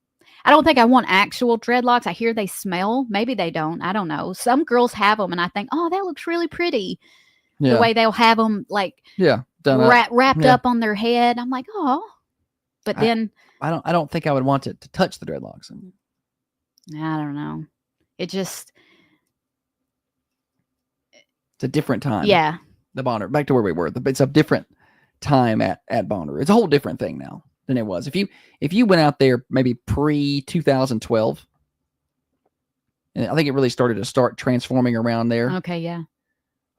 I don't think I want actual dreadlocks. I hear they smell. Maybe they don't. I don't know. Some girls have them, and I think, oh, that looks really pretty. Yeah. The way they'll have them wrapped up on their head. I'm like, oh. But then I don't think I would want it to touch the dreadlocks. I don't know. It's a different time. Yeah. The Bonnaroo, back to where we were. It's a different time at Bonnaroo. It's a whole different thing now than it was. If you went out there maybe pre-2012, and I think it really started to transforming around there. Okay, yeah.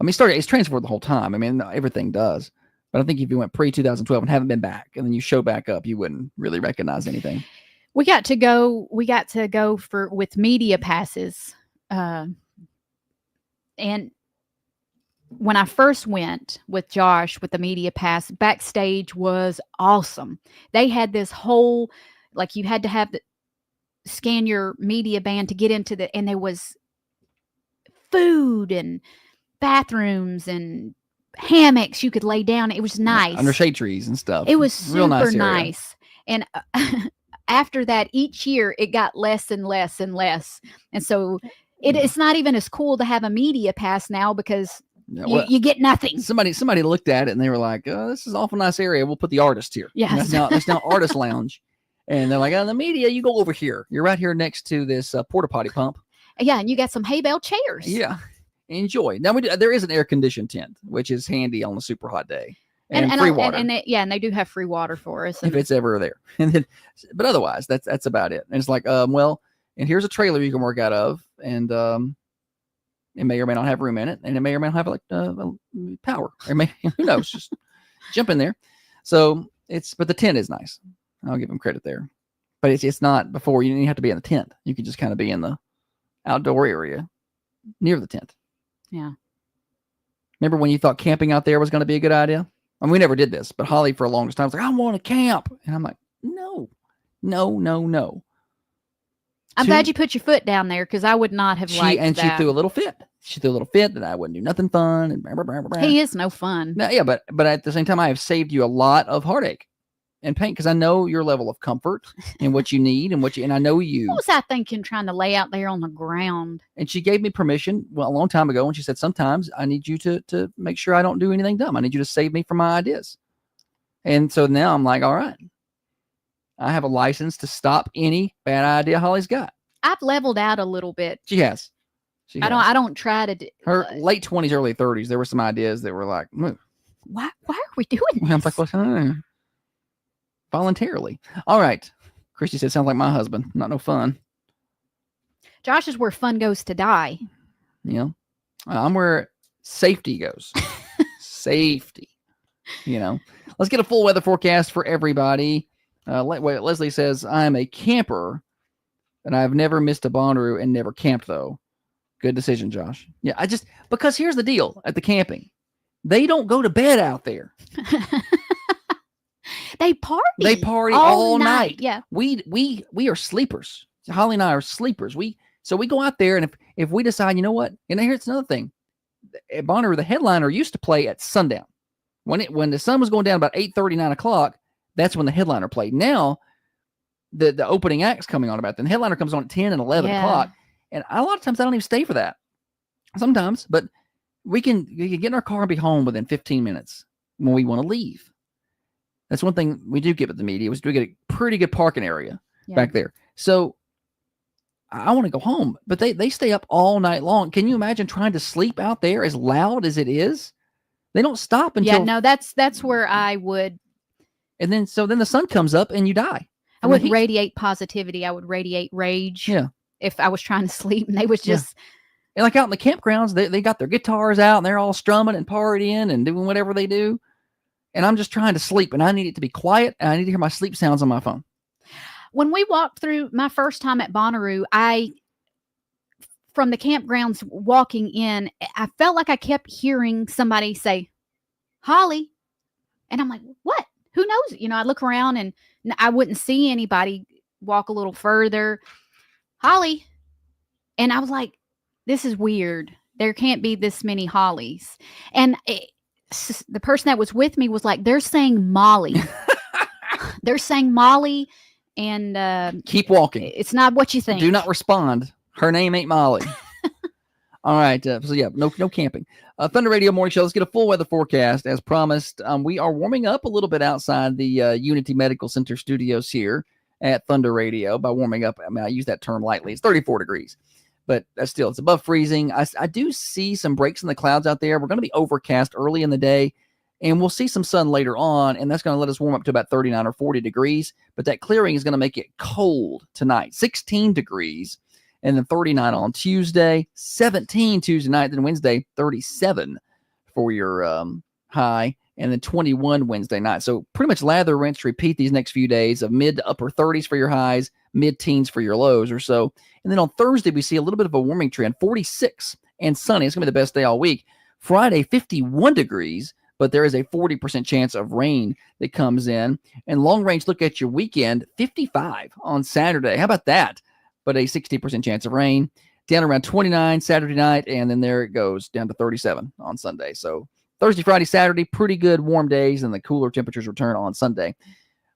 I mean, it's transformed the whole time. I mean, everything does. But I think if you went pre-2012 and haven't been back, and then you show back up, you wouldn't really recognize anything. We got to go with media passes. And when I first went with Josh with the media pass, backstage was awesome. They had this whole, you had to scan your media band to get into and there was food and bathrooms and hammocks you could lay down. It was nice. Under shade trees and stuff. It was super nice. And after that, each year it got less and less and less. And so it's not even as cool to have a media pass now because you get nothing. Somebody looked at it and they were like, "Oh, this is an awful nice area. We'll put the artist here." Yes. That's now artist lounge. And they're like, "Oh, the media, you go over here. You're right here next to this porta potty pump." Yeah, and you got some hay bale chairs. Yeah, enjoy. Now there is an air conditioned tent, which is handy on a super hot day, and free water. And they do have free water for us if it's ever there. And then, but otherwise, that's about it. And it's like, and here's a trailer you can work out of, and It may or may not have room in it, and it may or may not have like power. Or who knows? Just jump in there. So but the tent is nice. I'll give them credit there. But it's not before you have to be in the tent. You can just kind of be in the outdoor area near the tent. Yeah. Remember when you thought camping out there was going to be a good idea? I mean, we never did this, but Holly for a longest time was like, I want to camp. And I'm like, no. I'm glad you put your foot down there because I would not have liked that. She threw a little fit. She threw a little fit that I wouldn't do nothing fun. And blah, blah, blah, blah. He is no fun. No, yeah, but at the same time, I have saved you a lot of heartache and pain because I know your level of comfort and what you need and I know you. What was I thinking trying to lay out there on the ground? And she gave me permission a long time ago, and she said, sometimes I need you to make sure I don't do anything dumb. I need you to save me from my ideas. And so now I'm like, all right. I have a license to stop any bad idea Holly's got. I've leveled out a little bit. She has. I don't try to do her late 20s, early 30s. There were some ideas that were like, why are we doing this? I'm like, well, voluntarily. All right. Christy said, sounds like my husband. Not no fun. Josh is where fun goes to die. Yeah. I'm where safety goes. Safety. Let's get a full weather forecast for everybody. Leslie says, I'm a camper and I've never missed a Bonnaroo and never camped though. Good decision, Josh. Yeah, because here's the deal at the camping. They don't go to bed out there. They party all night. Yeah. We are sleepers. Holly and I are sleepers. So we go out there, and if we decide, you know what? And here's another thing. At Bonnaroo, the headliner used to play at sundown. When the sun was going down about 8:30, 9 o'clock, that's when the headliner played. Now, the opening act's coming on about then. The headliner comes on at 10 and 11 o'clock. And a lot of times I don't even stay for that. Sometimes, but we can get in our car and be home within 15 minutes when we want to leave. That's one thing we do get with the media was we get a pretty good parking area back there. So I want to go home, but they stay up all night long. Can you imagine trying to sleep out there as loud as it is? They don't stop until. Yeah, no, that's where I would. And then the sun comes up and you die. I would radiate positivity. I would radiate rage. Yeah. If I was trying to sleep and they was just. And like out in the campgrounds, they got their guitars out and they're all strumming and partying and doing whatever they do. And I'm just trying to sleep and I need it to be quiet and I need to hear my sleep sounds on my phone. When we walked through my first time at Bonnaroo, from the campgrounds walking in, I felt like I kept hearing somebody say, Holly. And I'm like, what? Who knows? I look around and I wouldn't see anybody walk a little further. Holly. And I was like, this is weird. There can't be this many Hollies. And the person that was with me was like, they're saying Molly. They're saying Molly. And keep walking. It's not what you think. Do not respond. Her name ain't Molly. All right. So yeah, no camping. Thunder Radio Morning Show. Let's get a full weather forecast as promised. We are warming up a little bit outside the Unity Medical Center studios here at Thunder Radio. By warming up, I mean, I use that term lightly. It's 34 degrees, but it's above freezing. I do see some breaks in the clouds out there. We're going to be overcast early in the day, and we'll see some sun later on, and that's going to let us warm up to about 39 or 40 degrees. But that clearing is going to make it cold tonight, 16 degrees. And then 39 on Tuesday, 17 Tuesday night, then Wednesday, 37 for your high, and then 21 Wednesday night. So pretty much lather, rinse, repeat these next few days of mid to upper 30s for your highs, mid-teens for your lows or so. And then on Thursday, we see a little bit of a warming trend, 46 and sunny. It's going to be the best day all week. Friday, 51 degrees, but there is a 40% chance of rain that comes in. And long range look at your weekend, 55 on Saturday. How about that? But a 60% chance of rain, down around 29 Saturday night, and then there it goes down to 37 on Sunday. So Thursday, Friday, Saturday, pretty good warm days, and the cooler temperatures return on Sunday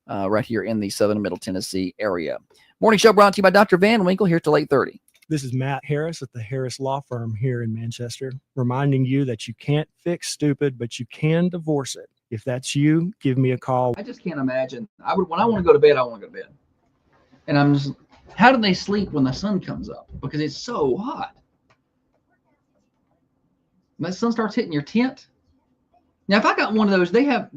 right here in the southern and middle Tennessee area. Morning show brought to you by Dr. Van Winkle here till 8:30. This is Matt Harris at the Harris Law Firm here in Manchester, reminding you that you can't fix stupid, but you can divorce it. If that's you, give me a call. I just can't imagine. When I want to go to bed, I want to go to bed. And I'm just... How do they sleep when the sun comes up? Because it's so hot. When that sun starts hitting your tent. Now, if I got one of those,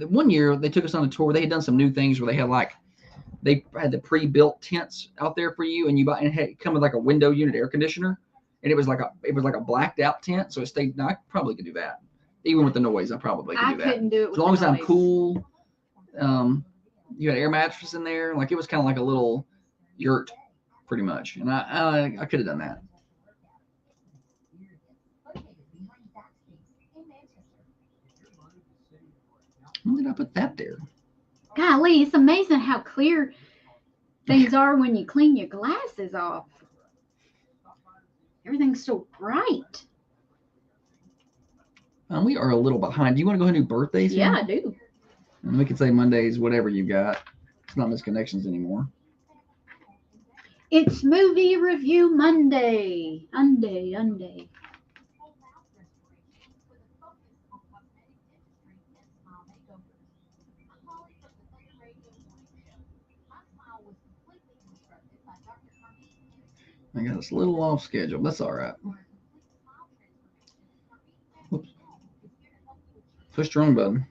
one year they took us on a tour. They had done some new things where they had the pre-built tents out there for you, and it come with like a window unit air conditioner, and it was like a blacked out tent, so it stayed. No, I probably could do that, even with the noise. I probably could do that. I couldn't do it As with long as the I'm noise. cool. You had air mattress in there, like it was kind of like a little yurt, pretty much, and I could have done that. When did I put that there? Golly, it's amazing how clear things are when you clean your glasses off. Everything's so bright. We are a little behind. Do you want to go ahead and do birthdays? Yeah, here? I do. And we can say Mondays, whatever you got. It's not misconnections anymore. It's Movie Review Monday. Monday. I got us a little off schedule. That's all right. Oops. Push the wrong button.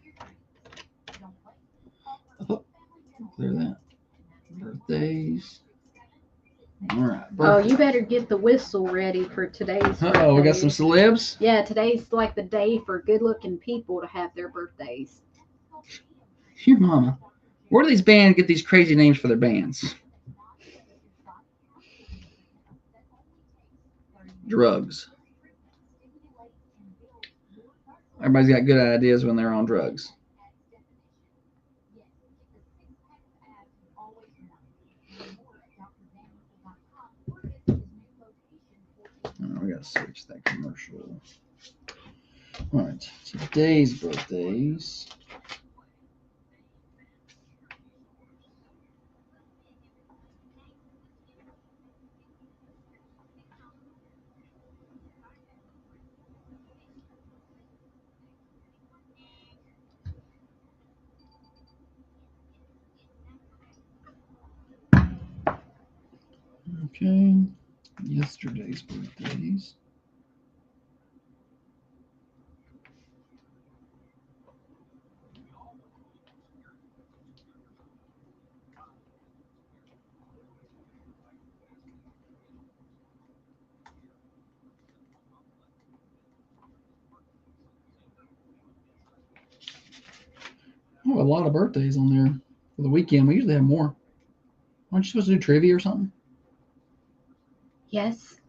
Oh, clear that. Birthdays. All right. Oh, you better get the whistle ready for today's. Uh-oh, we got some celebs. Yeah, today's like the day for good-looking people to have their birthdays. Your mama. Where do these bands get these crazy names for their bands? Drugs. Everybody's got good ideas when they're on drugs. Oh, we got to switch that commercial. All right, today's birthdays. Okay, yesterday's birthdays. Oh, a lot of birthdays on there for the weekend. We usually have more. Aren't you supposed to do trivia or something? Yes,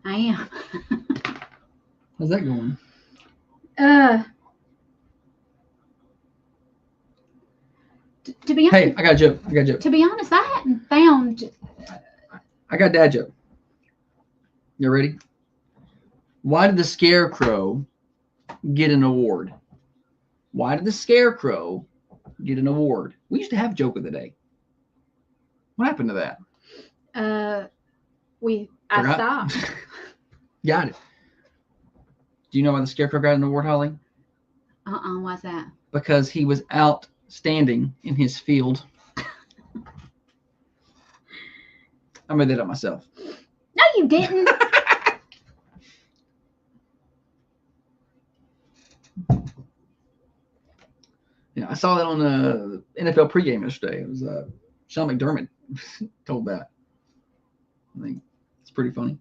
I am. How's that going? To be honest, Hey, I got a joke. To be honest, I hadn't found. I got a dad joke. You ready? Why did the Scarecrow get an award? Why did the Scarecrow get an award? We used to have joke of the day. What happened to that? I stopped. Got it. Do you know why the Scarecrow got an award, Holly? Why's that? Because he was outstanding in his field. I made that up myself. No, you didn't. Yeah, I saw that on the NFL pregame yesterday. It was Sean McDermott told that. I think it's pretty funny.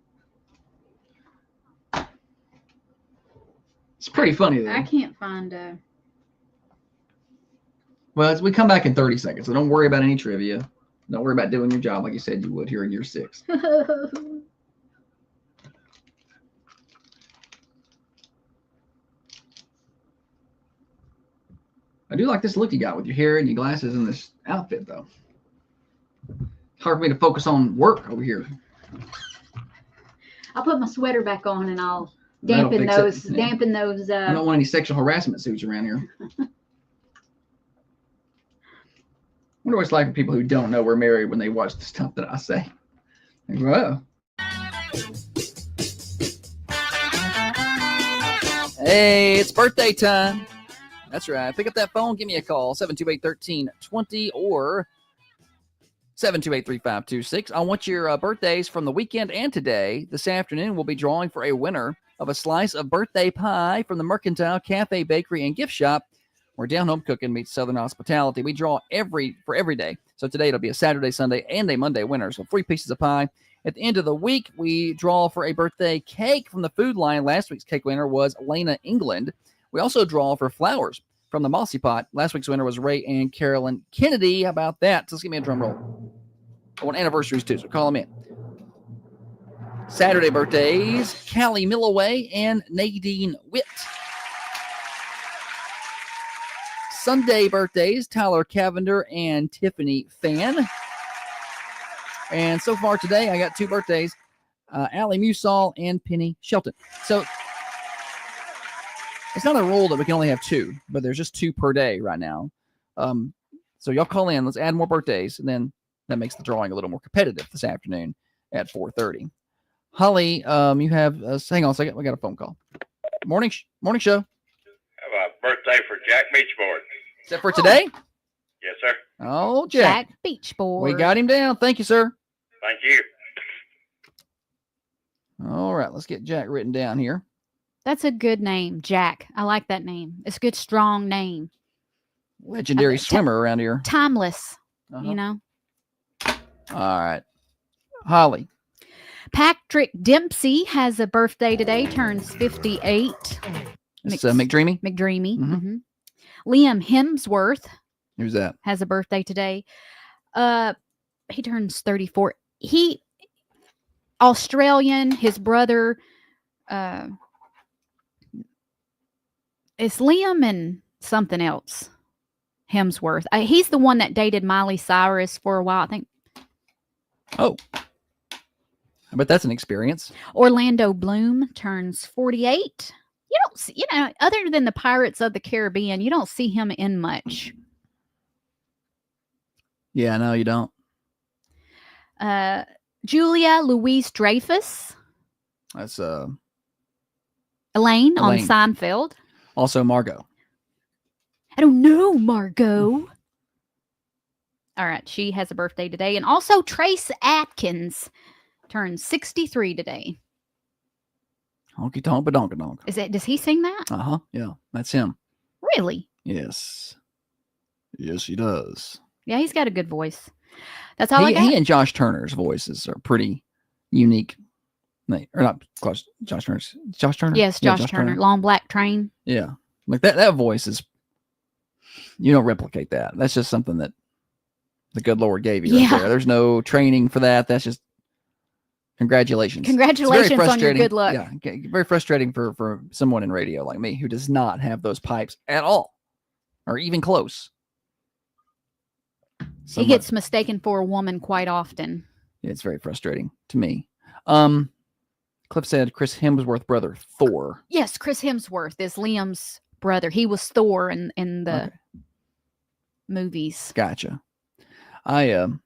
It's pretty funny, though. I can't find Well, we come back in 30 seconds, so don't worry about any trivia. Don't worry about doing your job like you said you would here in year 6. I do like this look you got with your hair and your glasses and this outfit, though. Hard for me to focus on work over here. I'll put my sweater back on and I'll dampen those. Yeah. Dampen those. I don't want any sexual harassment suits around here. I wonder what it's like for people who don't know we're married when they watch the stuff that I say. They go, oh. Hey, it's birthday time. That's right. Pick up that phone. Give me a call. 728-1320 or 728-3526. I want your birthdays from the weekend and today. This afternoon, we'll be drawing for a winner of a slice of birthday pie from the Mercantile Cafe, Bakery, and Gift Shop, where down home cooking meets Southern hospitality. We draw for every day. So today it'll be a Saturday, Sunday, and a Monday winner. So 3 pieces of pie At the end of the week, we draw for a birthday cake from the food line. Last week's cake winner was Lena England. We also draw for flowers from the Mossy Pot. Last week's winner was Ray and Carolyn Kennedy. How about that? So let's give me a drum roll. I want anniversaries too, so call them in. Saturday birthdays, Callie Millaway and Nadine Witt. Sunday birthdays, Tyler Cavender and Tiffany Fan. And so far today, I got 2 birthdays, Allie Musall and Penny Shelton. So it's not a rule that we can only have 2, but there's just 2 per day right now. So y'all call in. Let's add more birthdays, and then that makes the drawing a little more competitive this afternoon at 4:30. Holly, you have, hang on a second. We got a phone call. Morning show. Have a birthday for Jack Beachboard. Is that for today? Yes, sir. Oh, Jack Beachboard. We got him down. Thank you, sir. Thank you. All right, let's get Jack written down here. That's a good name, Jack. I like that name. It's a good, strong name. Legendary swimmer around here. Timeless, you know. All right. Holly. Patrick Dempsey has a birthday today, turns 58. It's McDreamy? McDreamy. Mm-hmm. Liam Hemsworth. Who's that? Has a birthday today. He turns 34. Australian, his brother, it's Liam and something else. Hemsworth. He's the one that dated Miley Cyrus for a while, I think. Oh. But that's an experience. Orlando Bloom turns 48. You don't see, other than the Pirates of the Caribbean, you don't see him in much. Yeah, no, you don't. Julia Louise Dreyfus. That's Elaine on Seinfeld. Also Margot. I don't know, Margot. All right, she has a birthday today. And also Trace Atkins turns 63 today. Honky tonk badonka donk. Does he sing that? Uh-huh. Yeah, that's him. Really? Yes. Yes, he does. Yeah, he's got a good voice. That's all I got. He and Josh Turner's voices are pretty unique. Or not Josh Turner's. Josh Turner? Yes, Josh Turner. Long Black Train. Yeah. Like that voice is, you don't replicate that. That's just something that the good Lord gave you right there. There's no training for that. That's just congratulations. Congratulations on your good luck. Yeah. Very frustrating for someone in radio like me who does not have those pipes at all or even close. He gets mistaken for a woman quite often. It's very frustrating to me. Cliff said Chris Hemsworth brother Thor. Yes, Chris Hemsworth is Liam's brother. He was Thor in the movies. Gotcha. The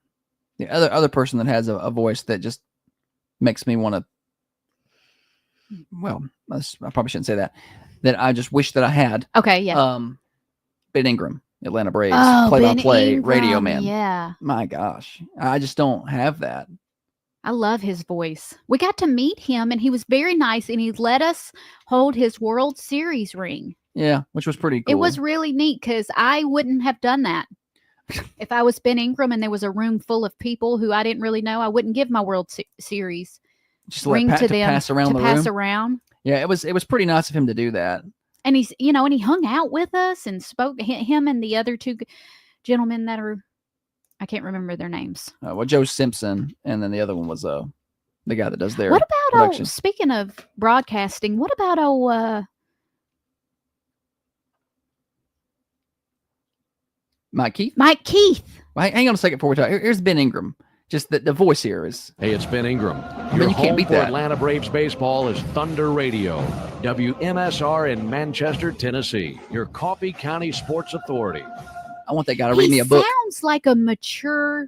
other person that has a voice that just makes me want to. Well, I probably shouldn't say that. That I just wish that I had. Okay, yeah. Ben Ingram, Atlanta Braves, Oh, play-by-play Ben Ingram, radio man. Yeah. My gosh, I just don't have that. I love his voice. We got to meet him, and he was very nice, and he let us hold his World Series ring. Yeah, which was pretty cool. It was really neat because I wouldn't have done that. If I was Ben Ingram and there was a room full of people who I didn't really know, I wouldn't give my World Series ring to them pass around the pass room. around. Yeah, it was pretty nice of him to do that. And he's, and he hung out with us and spoke. Him and the other two gentlemen that are, I can't remember their names. Well, Joe Simpson, and then the other one was the guy that does their. What about production. Speaking of broadcasting? What about Mike Keith? Mike Keith. Well, hang on a second before we talk. Here's Ben Ingram. Just the voice here is. Hey, it's Ben Ingram. You can't home beat for that. Atlanta Braves baseball is Thunder Radio, WMSR in Manchester, Tennessee, your Coffee County Sports Authority. I want that guy to read me a book. Sounds like a mature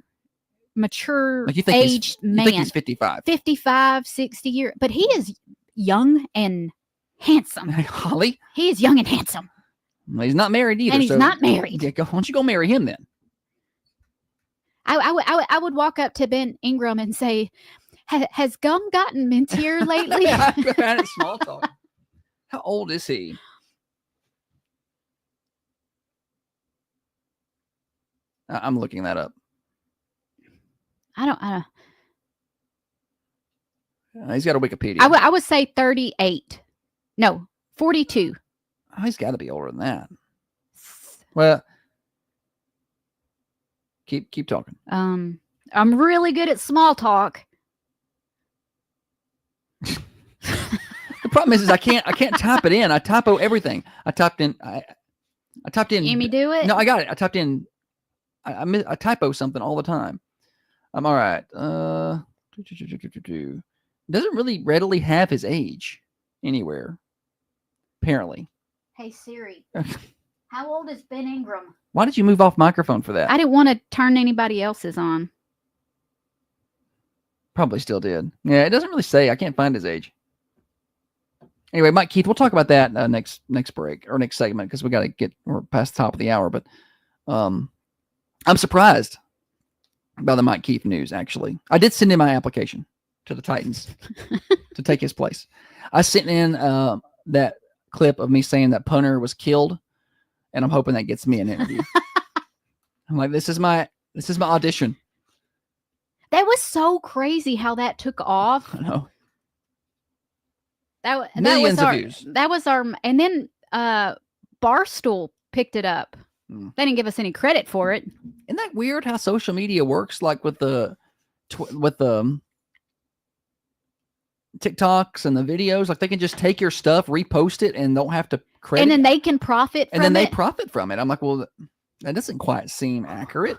Like you think aged man. You think he's 55. 55, 60 years. But he is young and handsome. Holly? He is young and handsome. Well, he's not married either. And he's not married. Yeah, why don't you go marry him then? I would walk up to Ben Ingram and say, has gum gotten mintier lately? Small talk. How old is he? I'm looking that up. I don't He's got a Wikipedia. I would say 38. No, 42. Oh, he's got to be older than that. Well, keep talking. I'm really good at small talk. The problem is I can't type it in. I typo everything. I typed in. You me do it? No, I got it. I typed in. I typo something all the time. I'm all right. Doesn't really readily have his age anywhere. Apparently. Hey Siri, how old is Ben Ingram? Why did you move off microphone for that? I didn't want to turn anybody else's on. Probably still did. Yeah, it doesn't really say. I can't find his age. Anyway, Mike Keith, we'll talk about that next break or next segment because we're past the top of the hour. But I'm surprised by the Mike Keith news. Actually, I did send in my application to the Titans to take his place. I sent in that clip of me saying that punter was killed, and I'm hoping that gets me an interview. I'm like, this is my audition. That was so crazy how that took off. I know. Millions of views. That was our, and then Barstool picked it up. They didn't give us any credit for it. Isn't that weird how social media works? Like with the TikToks and the videos, like they can just take your stuff, repost it, and don't have to credit. And then they can profit from it. And then they profit from it. I'm like, well, that doesn't quite seem accurate.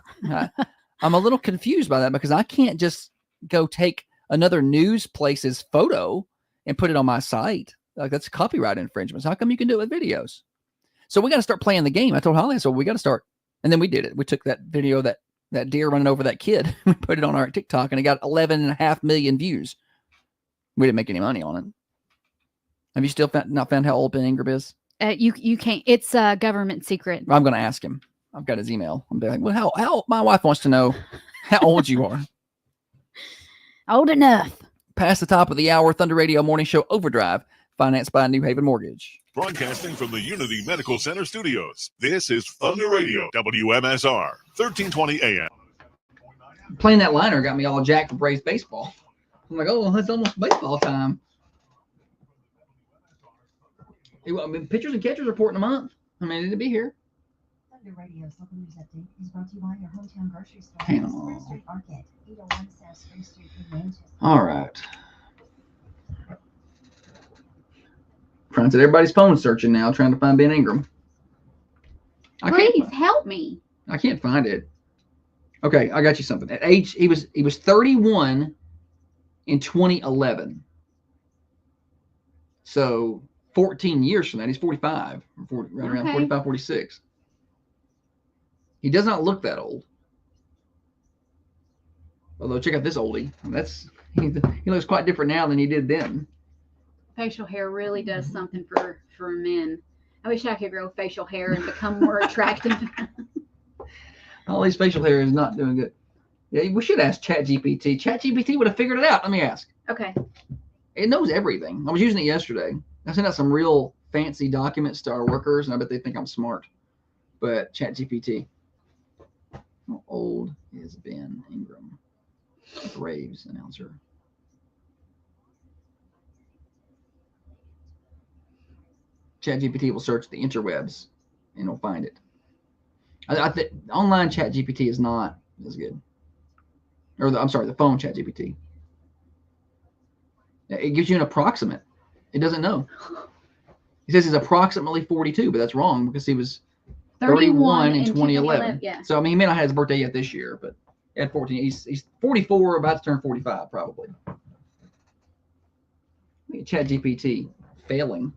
I'm a little confused by that because I can't just go take another news place's photo and put it on my site. Like that's copyright infringement. So how come you can do it with videos? So we got to start playing the game. I told Holly, so we got to start. And then we did it. We took that video, that deer running over that kid. We put it on our TikTok and it got 11.5 million views. We didn't make any money on it. Have you still not found how old Ben Ingram is? You can't. It's a government secret. I'm going to ask him. I've got his email. I'm like, well, how my wife wants to know how old you are. Old enough. Past the top of the hour, Thunder Radio Morning Show Overdrive, financed by New Haven Mortgage. Broadcasting from the Unity Medical Center studios, this is Thunder Radio, WMSR, 1320 AM. Playing that liner got me all jacked for Braves baseball. I'm like, oh, it's almost baseball time. I mean, pitchers and catchers report in a month. I mean, it'll be here. Thunder Radio Local News Update is brought to you by your hometown grocery store. Hang on. Spring Street Market, 801 South Spring Street in Manchester. All right. Trying to everybody's phone searching now, trying to find Ben Ingram. Please help me. I can't find it. Okay, I got you something. At age, he was 31 in 2011. So 14 years from that, he's 45, right around 45, 46. He does not look that old. Although, check out this oldie. He looks quite different now than he did then. Facial hair really does something for men. I wish I could grow facial hair and become more attractive. All these facial hair is not doing good. Yeah, we should ask ChatGPT. ChatGPT would have figured it out. Let me ask. Okay. It knows everything. I was using it yesterday. I sent out some real fancy documents to our workers, and I bet they think I'm smart. But ChatGPT. How old is Ben Ingram? Braves announcer. ChatGPT will search the interwebs and it'll find it. I think online ChatGPT is not as good. Or the phone ChatGPT. It gives you an approximate. It doesn't know. He says he's approximately 42, but that's wrong because he was 31 in 2011. Yeah. So I mean, he may not have his birthday yet this year, but he had 14. He's 44, about to turn 45 probably. ChatGPT failing.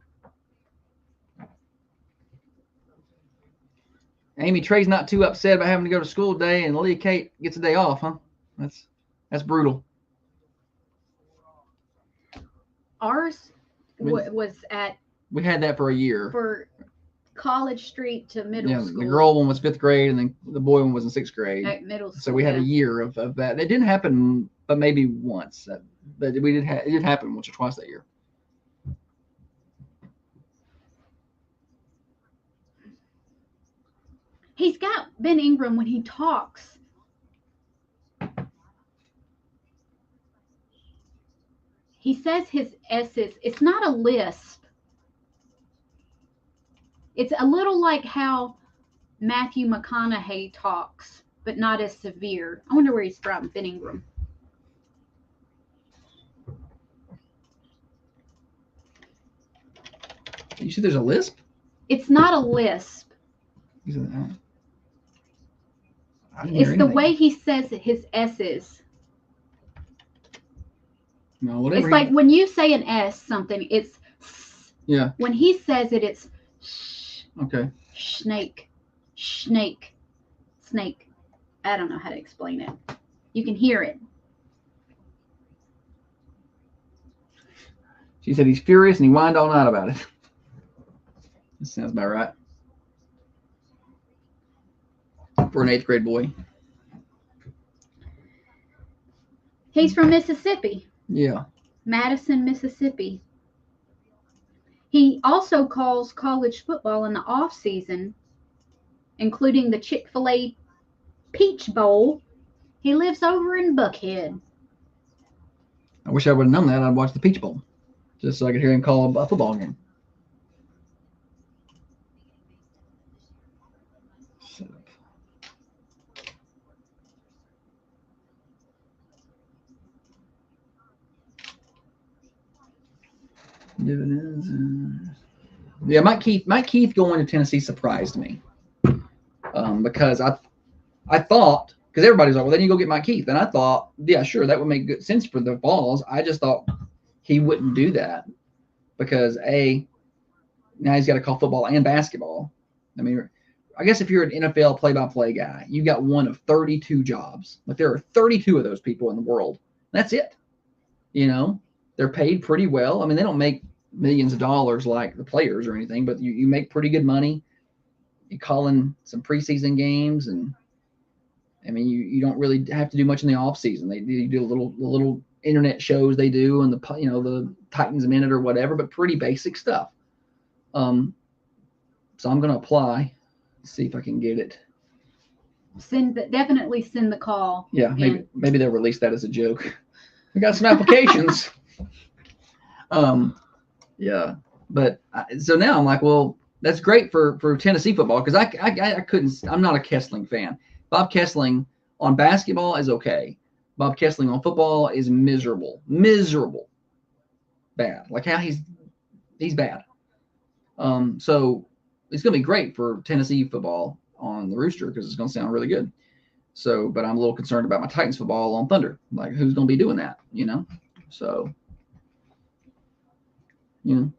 Amy Trey's not too upset about having to go to school today, and Leah Kate gets a day off, huh? That's brutal. Ours was at. We had that for a year. For College Street to middle school. The girl one was 5th grade, and then the boy one was in 6th grade. At middle school. So we had a year of that. It didn't happen, but maybe once. But it did happen once or twice that year. He's got Ben Ingram when he talks. he says his S's. It's not a lisp. It's a little like how Matthew McConaughey talks, but not as severe. I wonder where he's from, Ben Ingram. You said there's a lisp? It's not a lisp. I didn't hear It's the anything. way he says his S's. No, whatever. It's like when you say an S something, it's yeah. When he says it, it's Okay. Snake. Snake. Snake. I don't know how to explain it. You can hear it. She said he's furious and he whined all night about it. That sounds about right. For an 8th grade boy. He's from Mississippi. Yeah. Madison, Mississippi. He also calls college football in the off season, including the Chick-fil-A Peach Bowl. He lives over in Buckhead. I wish I would have known that. I'd watch the Peach Bowl just so I could hear him call a football game. Dividends. Yeah, Mike Keith going to Tennessee surprised me because I thought, because everybody's like, well, then you go get Mike Keith, and I thought, yeah, sure, that would make good sense for the Vols. I just thought he wouldn't do that because now he's got to call football and basketball. I mean, I guess if you're an NFL play-by-play guy, you got one of 32 jobs. Like there are 32 of those people in the world. That's it. You know, they're paid pretty well. I mean, they don't make millions of dollars like the players or anything, but you make pretty good money. You call in some preseason games, and I mean, you don't really have to do much in the off season. You do the little internet shows they do, and the Titans Minute or whatever, but pretty basic stuff. So I'm going to apply, see if I can get it. Definitely send the call. Yeah, maybe they'll release that as a joke. We got some applications. Yeah, but so now I'm like, well, that's great for Tennessee football because I couldn't. I'm not a Kessling fan. Bob Kessling on basketball is okay. Bob Kessling on football is miserable, bad. Like how he's bad. So it's gonna be great for Tennessee football on the Rooster because it's gonna sound really good. So, but I'm a little concerned about my Titans football on Thunder. Like, who's gonna be doing that? You know, so. You know.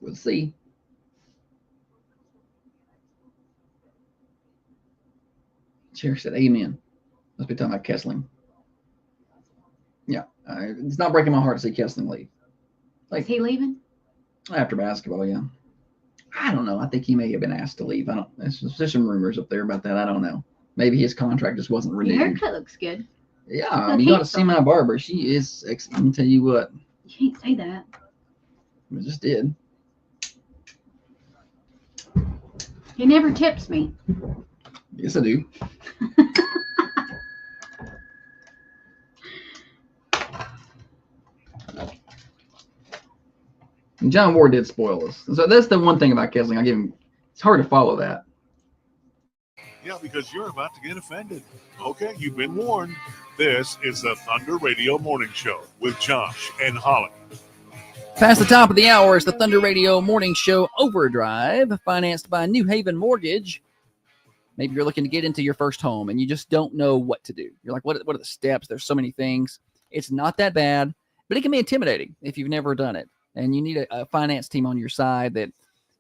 We'll see. Chair said, amen. Must be talking about Kessling. Yeah. It's not breaking my heart to see Kessling leave. Is he leaving? After basketball, yeah. I don't know. I think he may have been asked to leave. There's some rumors up there about that. I don't know. Maybe his contract just wasn't renewed. Your haircut looks good. Yeah, I mean, you got to see my barber. She is sexy. Let me tell you what. You can't say that. I just did. He never tips me. Yes, I do. And John Ward did spoil us. So that's the one thing about Kessling. I give him. It's hard to follow that. Yeah, because you're about to get offended. Okay, you've been warned. This is the Thunder Radio Morning Show with Josh and Holly. Past the top of the hour is the Thunder Radio Morning Show Overdrive, financed by New Haven Mortgage. Maybe you're looking to get into your first home and you just don't know what to do. You're like, what are the steps? There's so many things. It's not that bad, but it can be intimidating if you've never done it. And you need a finance team on your side that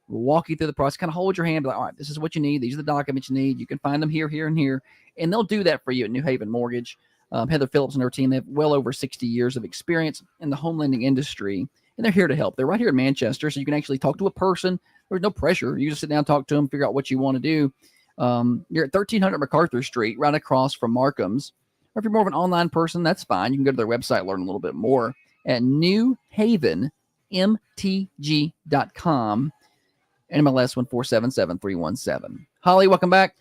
will walk you through the process, kind of hold your hand, be like, all right, this is what you need. These are the documents you need. You can find them here, here, and here. And they'll do that for you at New Haven Mortgage. Heather Phillips and her team, they have well over 60 years of experience in the home lending industry, and they're here to help. They're right here in Manchester, so you can actually talk to a person. There's no pressure. You just sit down, talk to them, figure out what you want to do. You're at 1300 MacArthur Street, right across from Markham's. Or if you're more of an online person, that's fine. You can go to their website, learn a little bit more at newhavenmtg.com. NMLS 1477317. Holly, welcome back.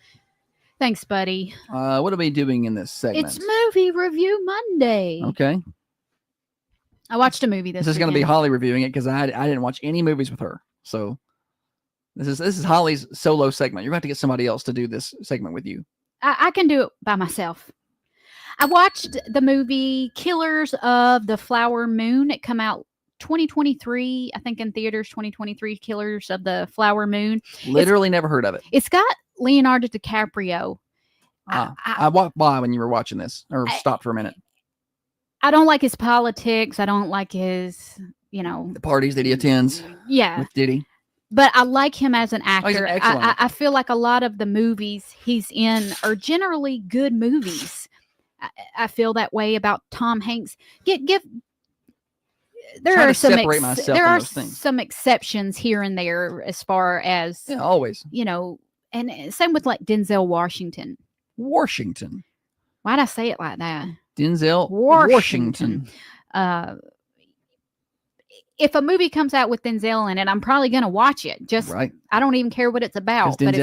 Thanks, buddy. What are we doing in this segment? It's Movie Review Monday. Okay. I watched a movie This is going to be Holly reviewing it because I didn't watch any movies with her. So this is Holly's solo segment. You're going to have to get somebody else to do this segment with you. I can do it by myself. I watched the movie Killers of the Flower Moon. It came out 2023, I think in theaters, 2023, Killers of the Flower Moon. Literally never heard of it. It's got Leonardo DiCaprio. I walked by when you were watching this, or stopped for a minute. I don't like his politics. I don't like his, the parties that he attends. Yeah. With Diddy. But I like him as an actor. He's excellent. I feel like a lot of the movies he's in are generally good movies. I feel that way about Tom Hanks. There are some exceptions here and there as far as always. And same with like Denzel Washington. Why'd I say it like that? Denzel Washington. If a movie comes out with Denzel in it, I'm probably going to watch it. I don't even care what it's about. But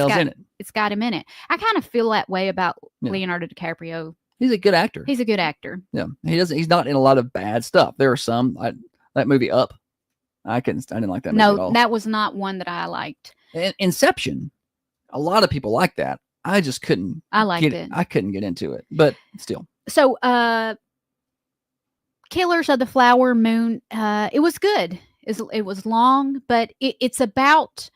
it's got him in it. I kind of feel that way about Leonardo DiCaprio. He's a good actor. He's a good actor. Yeah, he's not in a lot of bad stuff. There are some. That movie Up, I didn't like that movie at all. That was not one that I liked. Inception, a lot of people like that. I just couldn't. I liked it. I couldn't get into it, but still. So, Killers of the Flower Moon, it was good. It was long, but it's about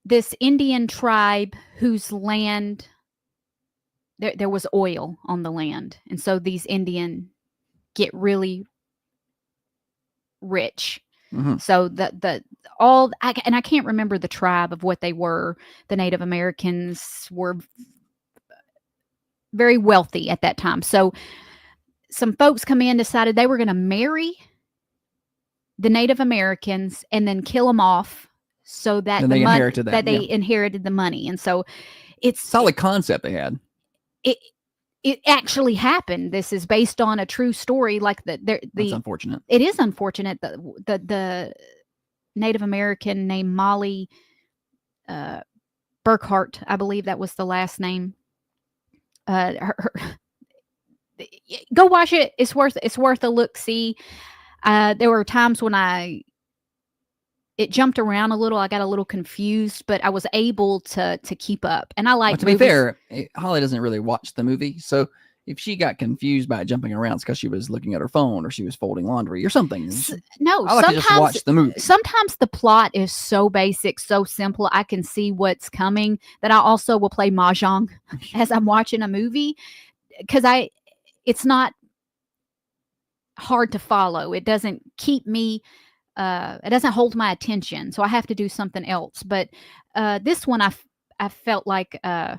this Indian tribe whose land, there was oil on the land. And so these Indian get really rich. Mm-hmm. So I can't remember the tribe of what they were. The Native Americans were very wealthy at that time. So some folks come in, decided they were going to marry the Native Americans and then kill them off so that they inherited the money. And so it's solid concept they had. It actually happened. This is based on a true story. Like that's unfortunate. It is unfortunate. The Native American named Molly Burkhart, I believe that was the last name. Go watch it. It's worth a look. See, there were times when it jumped around a little. I got a little confused, but I was able to keep up. And I like. To be fair, Holly doesn't really watch the movie, so if she got confused by it jumping around, it's because she was looking at her phone or she was folding laundry or something. No, I like to just watch the movie. Sometimes the plot is so basic, so simple. I can see what's coming. That I also will play mahjong as I'm watching a movie because it's not hard to follow. It doesn't keep me. It doesn't hold my attention, so I have to do something else. But this one, I felt like, So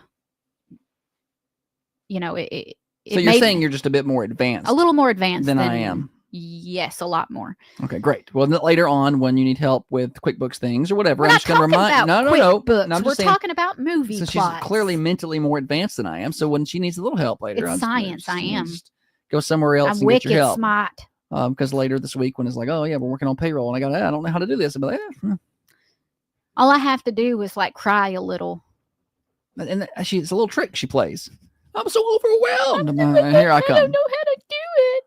you're saying you're just a bit more advanced, a little more advanced than I am. Yes, a lot more. Okay, great. Well, later on, when you need help with QuickBooks things or whatever, We're I'm not just going to remind. No. We're talking about movie so plots. She's clearly mentally more advanced than I am. So when she needs a little help later, it's science. I am. Go somewhere else. I'm and wicked get your help. smart. Because later this week, when it's like, oh yeah, we're working on payroll, and I don't know how to do this, I'm like, all I have to do is like cry a little. And it's a little trick she plays. I'm so overwhelmed. Here I come. I don't know how to do it.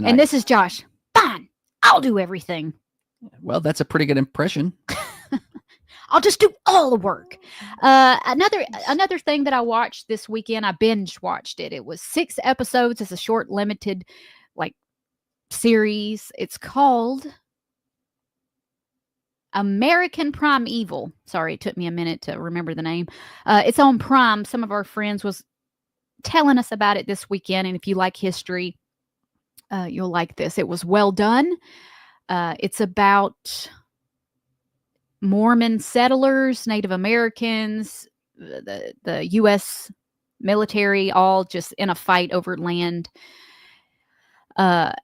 And this is Josh. Fine, I'll do everything. Well, that's a pretty good impression. I'll just do all the work. Another thing that I watched this weekend, I binge watched it. It was 6 episodes. It's a short, limited, series. It's called American Primeval. Sorry, it took me a minute to remember the name. It's on Prime. Some of our friends was telling us about it this weekend, and if you like history, you'll like this. It was well done. It's about Mormon settlers, Native Americans, the U.S. military, all just in a fight over land. And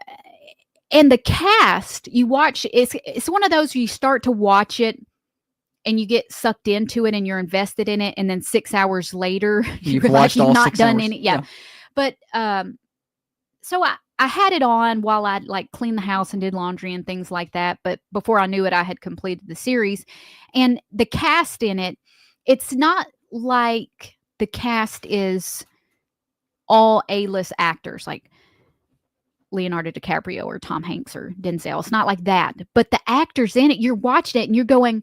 the cast, you watch, it's one of those you start to watch it and you get sucked into it and you're invested in it, and then 6 hours later you've watched all not 6 done hours. any. Yeah. But so I I had it on while I like cleaned the house and did laundry and things like that. But before I knew it, I had completed the series. And the cast in it, it's not like the cast is all A-list actors like Leonardo DiCaprio or Tom Hanks or Denzel. It's not like that. But the actors in it, you're watching it and you're going,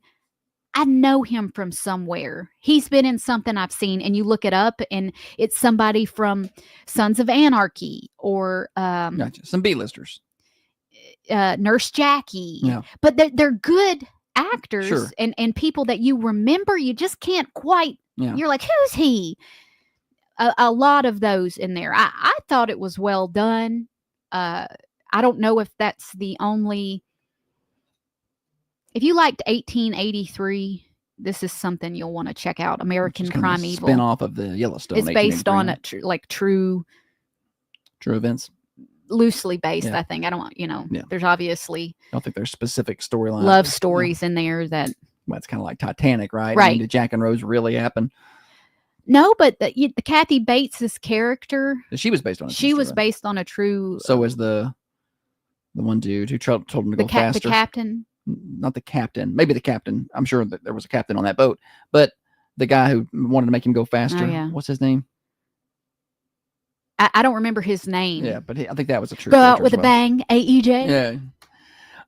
I know him from somewhere. He's been in something I've seen. And you look it up and it's somebody from Sons of Anarchy or Gotcha. Some B-listers. Nurse Jackie. Yeah. But they're good actors Sure. and people that you remember. You just can't quite. Yeah. You're like, who's he? A lot of those in there. I thought it was well done. I don't know if that's the only. If you liked 1883, this is something you'll want to check out. American Primeval. Spin off of the Yellowstone. It's based on 1883, true events. Loosely based, Yeah. I think. I don't want, Yeah. there's obviously I don't think there's specific storylines. love stories in there that. Well, it's kind of like Titanic, right? Right. I mean, did Jack and Rose really happen? No, but the Kathy Bates' character. She was based on. She was based on a true. So was the one dude who told him to go faster. The captain. Not the captain. Maybe the captain. I'm sure that there was a captain on that boat, but the guy who wanted to make him go faster. Oh, yeah. What's his name? I don't remember his name. Yeah, but I think that was a true. Go out character with as a well. bang, AEJ.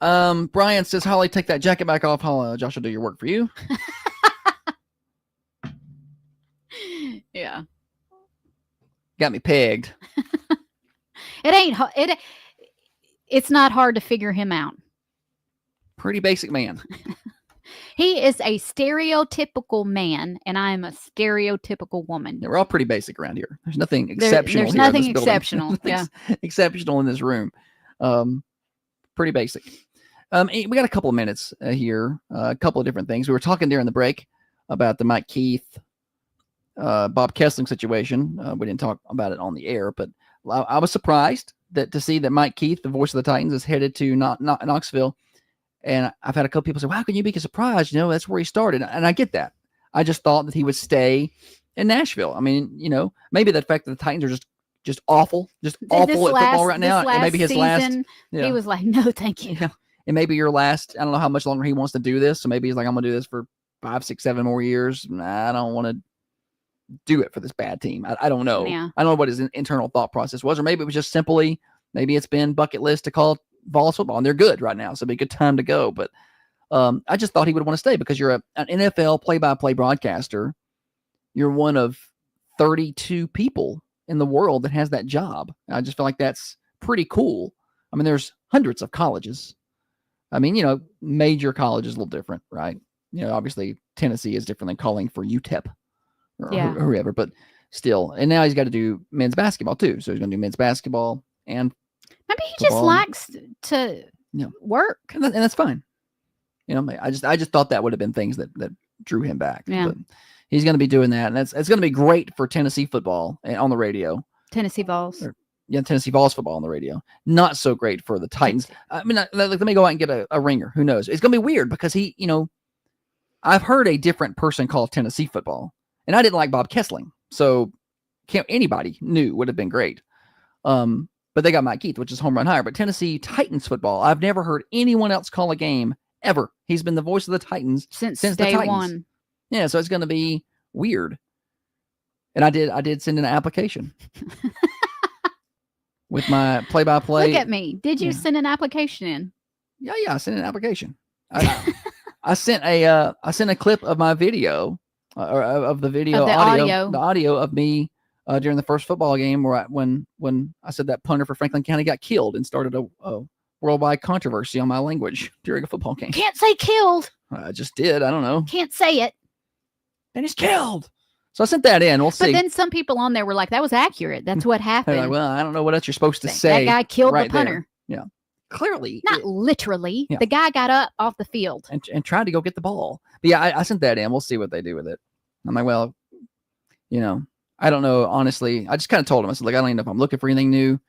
Yeah. Brian says, Holly, take that jacket back off. Josh will do your work for you. Yeah. Got me pegged. It ain't. It's not hard to figure him out. Pretty basic man. He is a stereotypical man, and I am a stereotypical woman. Yeah, we're all pretty basic around here. There's nothing exceptional. There's here in nothing this building. exceptional. Yeah. Exceptional in this room. Pretty basic. We got a couple of minutes here. A couple of different things. We were talking during the break about the Mike Keith, Bob Kessling situation. We didn't talk about it on the air, but I was surprised to see that Mike Keith, the voice of the Titans, is headed to Knoxville. And I've had a couple people say, well, how can you be surprised? That's where he started. And I get that. I just thought that he would stay in Nashville. I mean, maybe the fact that the Titans are just awful, awful at football right now. And maybe his season, last. He was like, no, thank you. Yeah. And maybe your last, I don't know how much longer he wants to do this. So maybe he's like, I'm going to do this for 5, 6, 7 more years. I don't want to do it for this bad team. I don't know. Yeah. I don't know what his internal thought process was. Or maybe it was just simply, maybe it's been bucket list to call Vols football, and they're good right now, so it'd be a good time to go. But I just thought he would want to stay because you're an NFL play-by-play broadcaster. You're one of 32 people in the world that has that job. I just feel like that's pretty cool. I mean, there's hundreds of colleges. I mean, major colleges a little different, right? Obviously Tennessee is different than calling for UTEP or whoever, but still. And now he's got to do men's basketball too. So he's going to do men's basketball and maybe he just likes to work, and that's fine. I just thought that would have been things that drew him back. Yeah. But he's going to be doing that, and it's going to be great for Tennessee football on the radio. Tennessee Vols. Tennessee Vols football on the radio. Not so great for the Titans. I mean, let me go out and get a ringer. Who knows? It's going to be weird because I've heard a different person call Tennessee football, and I didn't like Bob Kessling, so anybody knew would have been great. But they got Mike Keith, which is home run higher. But Tennessee Titans football, I've never heard anyone else call a game ever. He's been the voice of the Titans since the day Titans. one. Yeah, so it's going to be weird. And I did send in an application with my play-by-play. Look at me. Did you send an application in? Yeah, I sent an application. I sent a clip of my video, or of the video, the audio of me. During the first football game where when I said that punter for Franklin County got killed and started a worldwide controversy on my language during a football game. Can't say killed. I just did. I don't know. Can't say it. And he's killed. So I sent that in. We'll see. But then some people on there were like, that was accurate. That's what happened. Like, well, I don't know what else you're supposed to say. That guy killed right the punter. There. Yeah. Clearly. Not literally. Yeah. The guy got up off the field. And tried to go get the ball. But yeah, I sent that in. We'll see what they do with it. I'm like, well, I don't know, honestly. I just kind of told him, I said, look, I don't even know if I'm looking for anything new,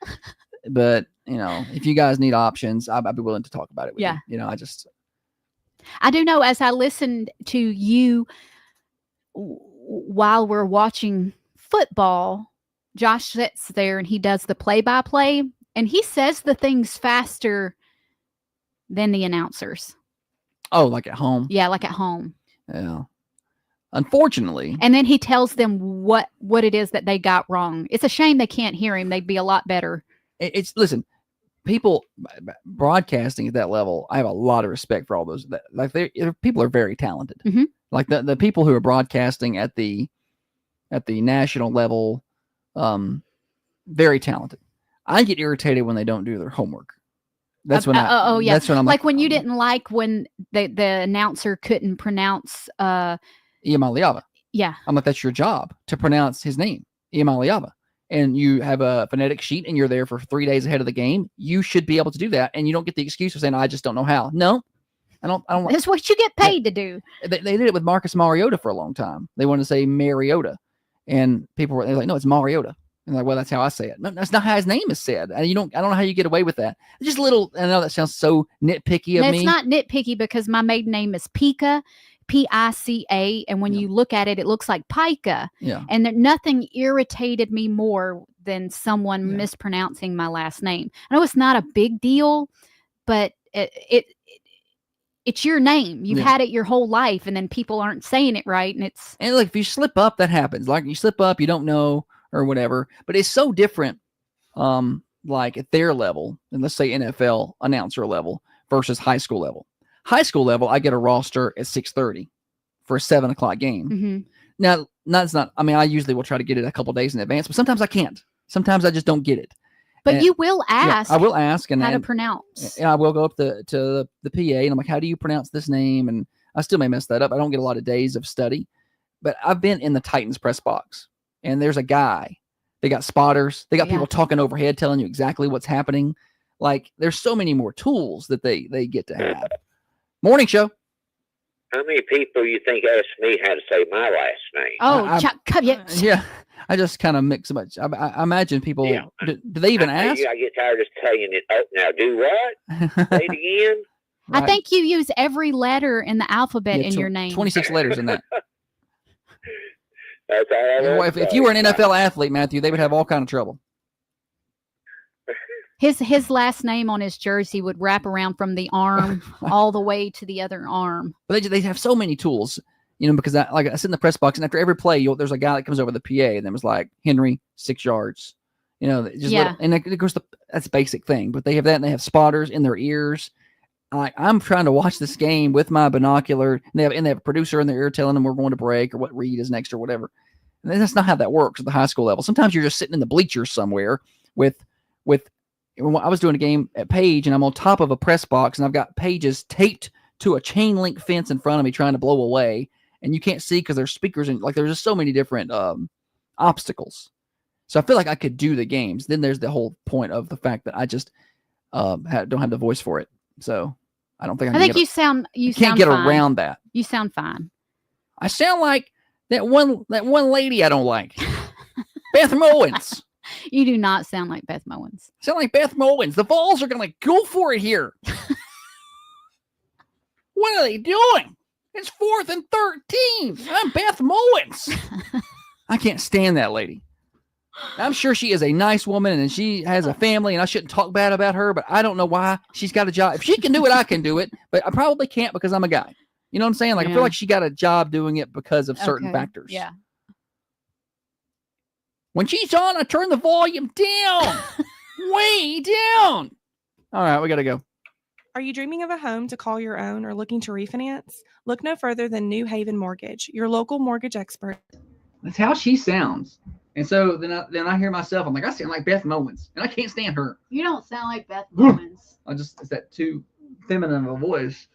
but if you guys need options, I'd be willing to talk about it with you. I do know, as I listened to you while we're watching football, Josh sits there and he does the play-by-play. And he says the things faster than the announcers. Oh, like at home? Yeah, like at home. Yeah. Unfortunately. And then he tells them what it is that they got wrong. It's a shame they can't hear him. They'd be a lot better. Listen, people broadcasting at that level, I have a lot of respect for all those. Like, people are very talented. Mm-hmm. Like the people who are broadcasting at the national level, very talented. I get irritated when they don't do their homework. That's when that's when I'm like when you didn't like when the announcer couldn't pronounce Iamaleava. Yeah. I'm like, that's your job to pronounce his name, Iamaleava. And you have a phonetic sheet and you're there for 3 days ahead of the game. You should be able to do that. And you don't get the excuse of saying, I just don't know how. No, I don't. That's what you get paid to do. They did it with Marcus Mariota for a long time. They wanted to say Mariota. And people were like, no, it's Mariota. And like, well, that's how I say it. No, that's not how his name is said. And I don't know how you get away with that. It's just I know that sounds so nitpicky of me. It's not nitpicky because my maiden name is Pika, Pica. And when you look at it, it looks like Pica. Yeah. And nothing irritated me more than someone mispronouncing my last name. I know it's not a big deal, but it's your name. You've had it your whole life, and then people aren't saying it right. And like, if you slip up, that happens. Like, you slip up, you don't know or whatever. But it's so different, like at their level, and let's say NFL announcer level versus high school level. High school level, I get a roster at 6:30 for a 7:00 game. Mm-hmm. Now, that's not. I mean, I usually will try to get it a couple days in advance, but sometimes I can't. Sometimes I just don't get it. But you will ask. Yeah, I will ask how to pronounce. And I will go up to the PA and I'm like, how do you pronounce this name? And I still may mess that up. I don't get a lot of days of study, but I've been in the Titans press box and there's a guy. They got spotters. They got people talking overhead, telling you exactly what's happening. Like, there's so many more tools that they get to have. Morning show. How many people you think asked me how to say my last name? Oh, yeah. I just kind of mix a bunch. I imagine people. Yeah. Do they even ask? I get tired of saying it. Oh, now do what? Say it again. Right. I think you use every letter in the alphabet in your name. 26 letters in that. That's all. If you were an NFL athlete, Matthew, they would have all kind of trouble. His last name on his jersey would wrap around from the arm all the way to the other arm. But they have so many tools, because I sit in the press box and after every play, there's a guy that comes over the PA and then was like, Henry, 6 yards. And of course that's a basic thing, but they have that and they have spotters in their ears. I'm trying to watch this game with my binocular and they have a producer in their ear telling them we're going to break or what read is next or whatever. And that's not how that works at the high school level. Sometimes you're just sitting in the bleachers somewhere with I was doing a game at Page and I'm on top of a press box and I've got pages taped to a chain link fence in front of me trying to blow away. And you can't see because there's speakers and there's just so many different obstacles. So I feel like I could do the games. Then there's the whole point of the fact that I just don't have the voice for it. So I don't think you can't get around that. You sound fine. I sound like that one lady I don't like, Beth Mowens. You do not sound like Beth Mowens. Sound like Beth Mowens. The Vols are going to go for it here. What are they doing? It's 4th and 13. I'm Beth Mowens. I can't stand that lady. I'm sure she is a nice woman and she has a family and I shouldn't talk bad about her, but I don't know why she's got a job. If she can do it, I can do it, but I probably can't because I'm a guy. You know what I'm saying? Like, I feel like she got a job doing it because of certain factors. Yeah. When she's on, I turn the volume down. Way down. All right, we got to go. Are you dreaming of a home to call your own or looking to refinance? Look no further than New Haven Mortgage, your local mortgage expert. That's how she sounds. And so then I hear myself, I'm like, I sound like Beth Mowens, and I can't stand her. You don't sound like Beth Mowens. It's that too feminine of a voice.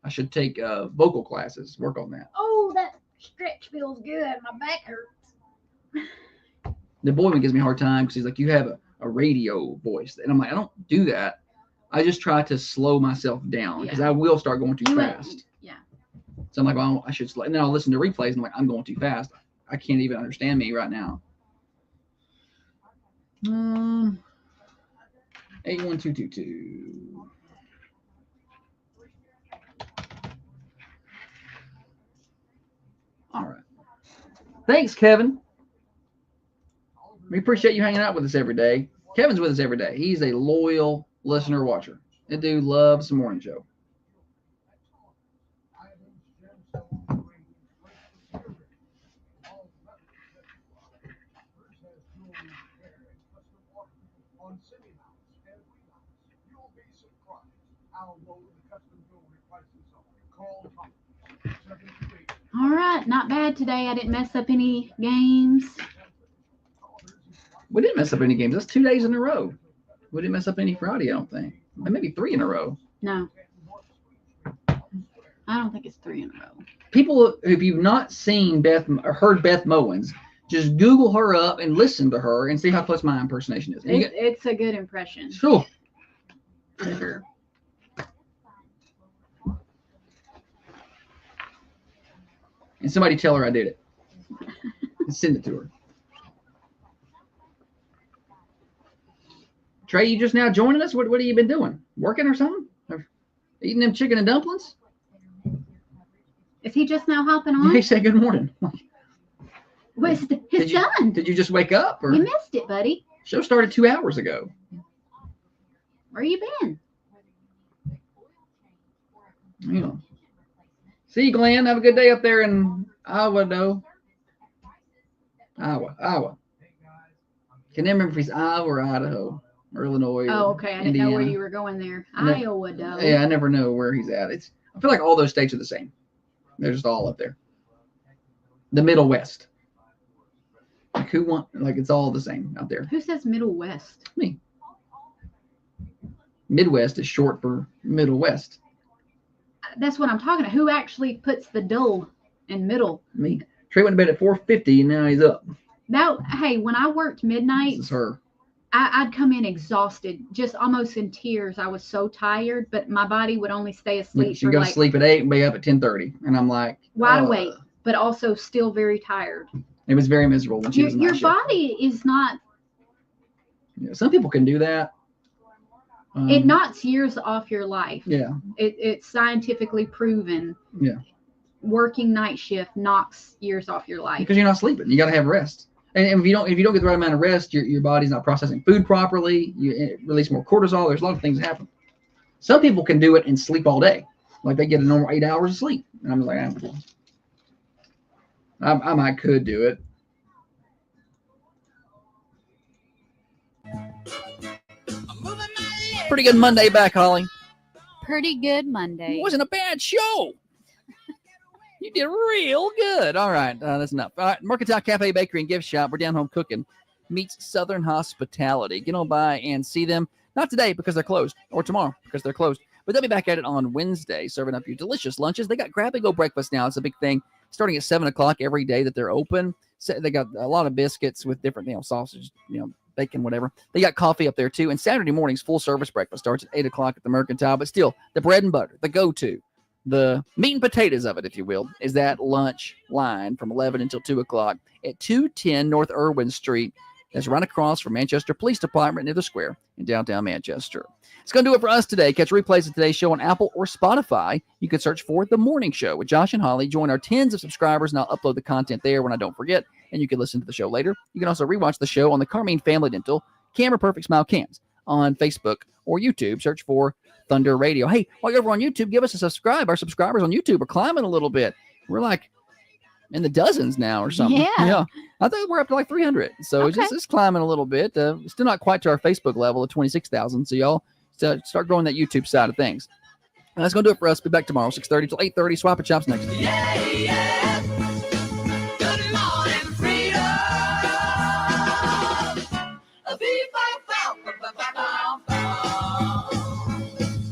I should take vocal classes, work on that. Oh, that stretch feels good. My back hurts. The boy one gives me a hard time because he's like, you have a radio voice. And I'm like, I don't do that. I just try to slow myself down because I will start going too fast. Yeah. So I'm like, well, I should slow. And then I'll listen to replays and I'm like, I'm going too fast. I can't even understand me right now. 81222. All right. Thanks, Kevin. We appreciate you hanging out with us every day. Kevin's with us every day. He's a loyal listener watcher. That dude loves the morning show. All right, not bad today. I didn't mess up any games. We didn't mess up any games. That's 2 days in a row. We didn't mess up any Friday, I don't think. Maybe 3 in a row. No. I don't think it's 3 in a row. People, if you've not seen Beth or heard Beth Mowens, just Google her up and listen to her and see how close my impersonation is. It's a good impression. Sure. For sure. And somebody tell her I did it. And send it to her. Trey, you just now joining us? What have you been doing? Working or something? Or eating them chicken and dumplings? Is he just now hopping on? He said good morning. It's done. Did you just wake up? Or? You missed it, buddy. Show started 2 hours ago. Where you been? Yeah. See you, Glenn. Have a good day up there in Iowa, though. Iowa. Can never remember if he's Iowa or Idaho or Illinois. Oh, or okay. I didn't Indiana. know where you were going there. Iowa, though. Yeah, I never know where he's at. I feel like all those states are the same. They're just all up there. The Middle West. Like it's all the same out there. Who says Middle West? Me. Midwest is short for Middle West. That's what I'm talking about. Who actually puts the dull in middle? Me. Trey went to bed at 4:50 and now he's up. Now, hey, when I worked midnight, This is her. I'd come in exhausted, just almost in tears. I was so tired, but my body would only stay asleep She for goes like to sleep at 8 and be up at 10:30, and I'm like wide awake, but also still very tired. It was very miserable when she was in Your night shift. body is not. Yeah, some people can do that. It knocks years off your life. Yeah. It's scientifically proven. Yeah. Working night shift knocks years off your life. Because you're not sleeping. You got to have rest. And if you don't get the right amount of rest, your body's not processing food properly. You release more cortisol. There's a lot of things that happen. Some people can do it and sleep all day. Like they get a normal 8 hours of sleep. And I'm like, I might could do it. Pretty good Monday back, Holly. Pretty good Monday. It wasn't a bad show. You did real good. All right, that's enough. All right, Mercantile Cafe, Bakery, and Gift Shop. We're down home cooking. Meets Southern Hospitality. Get on by and see them. Not today because they're closed, or tomorrow because they're closed. But they'll be back at it on Wednesday, serving up your delicious lunches. They got grab-and-go breakfast now. It's a big thing. Starting at 7 o'clock every day that they're open. So they got a lot of biscuits with different, sausage, bacon, whatever. They got coffee up there, too. And Saturday mornings, full-service breakfast starts at 8 o'clock at the Mercantile. But still, the bread and butter, the go-to, the meat and potatoes of it, if you will, is that lunch line from 11 until 2 o'clock at 210 North Irwin Street. That's right across from Manchester Police Department near the square in downtown Manchester. It's going to do it for us today. Catch replays of today's show on Apple or Spotify. You can search for The Morning Show with Josh and Holly. Join our tens of subscribers, and I'll upload the content there when I don't forget, and you can listen to the show later. You can also rewatch the show on the Carmine Family Dental Camera Perfect Smile Cams on Facebook or YouTube. Search for Thunder Radio. Hey, while you're over on YouTube, give us a subscribe. Our subscribers on YouTube are climbing a little bit. We're like in the dozens now or something. Yeah. I think we're up to like 300. So Okay. it's climbing a little bit. Still not quite to our Facebook level of 26,000. So y'all start growing that YouTube side of things. That's going to do it for us. Be back tomorrow, 6:30 till 8:30. Swap and Chops next.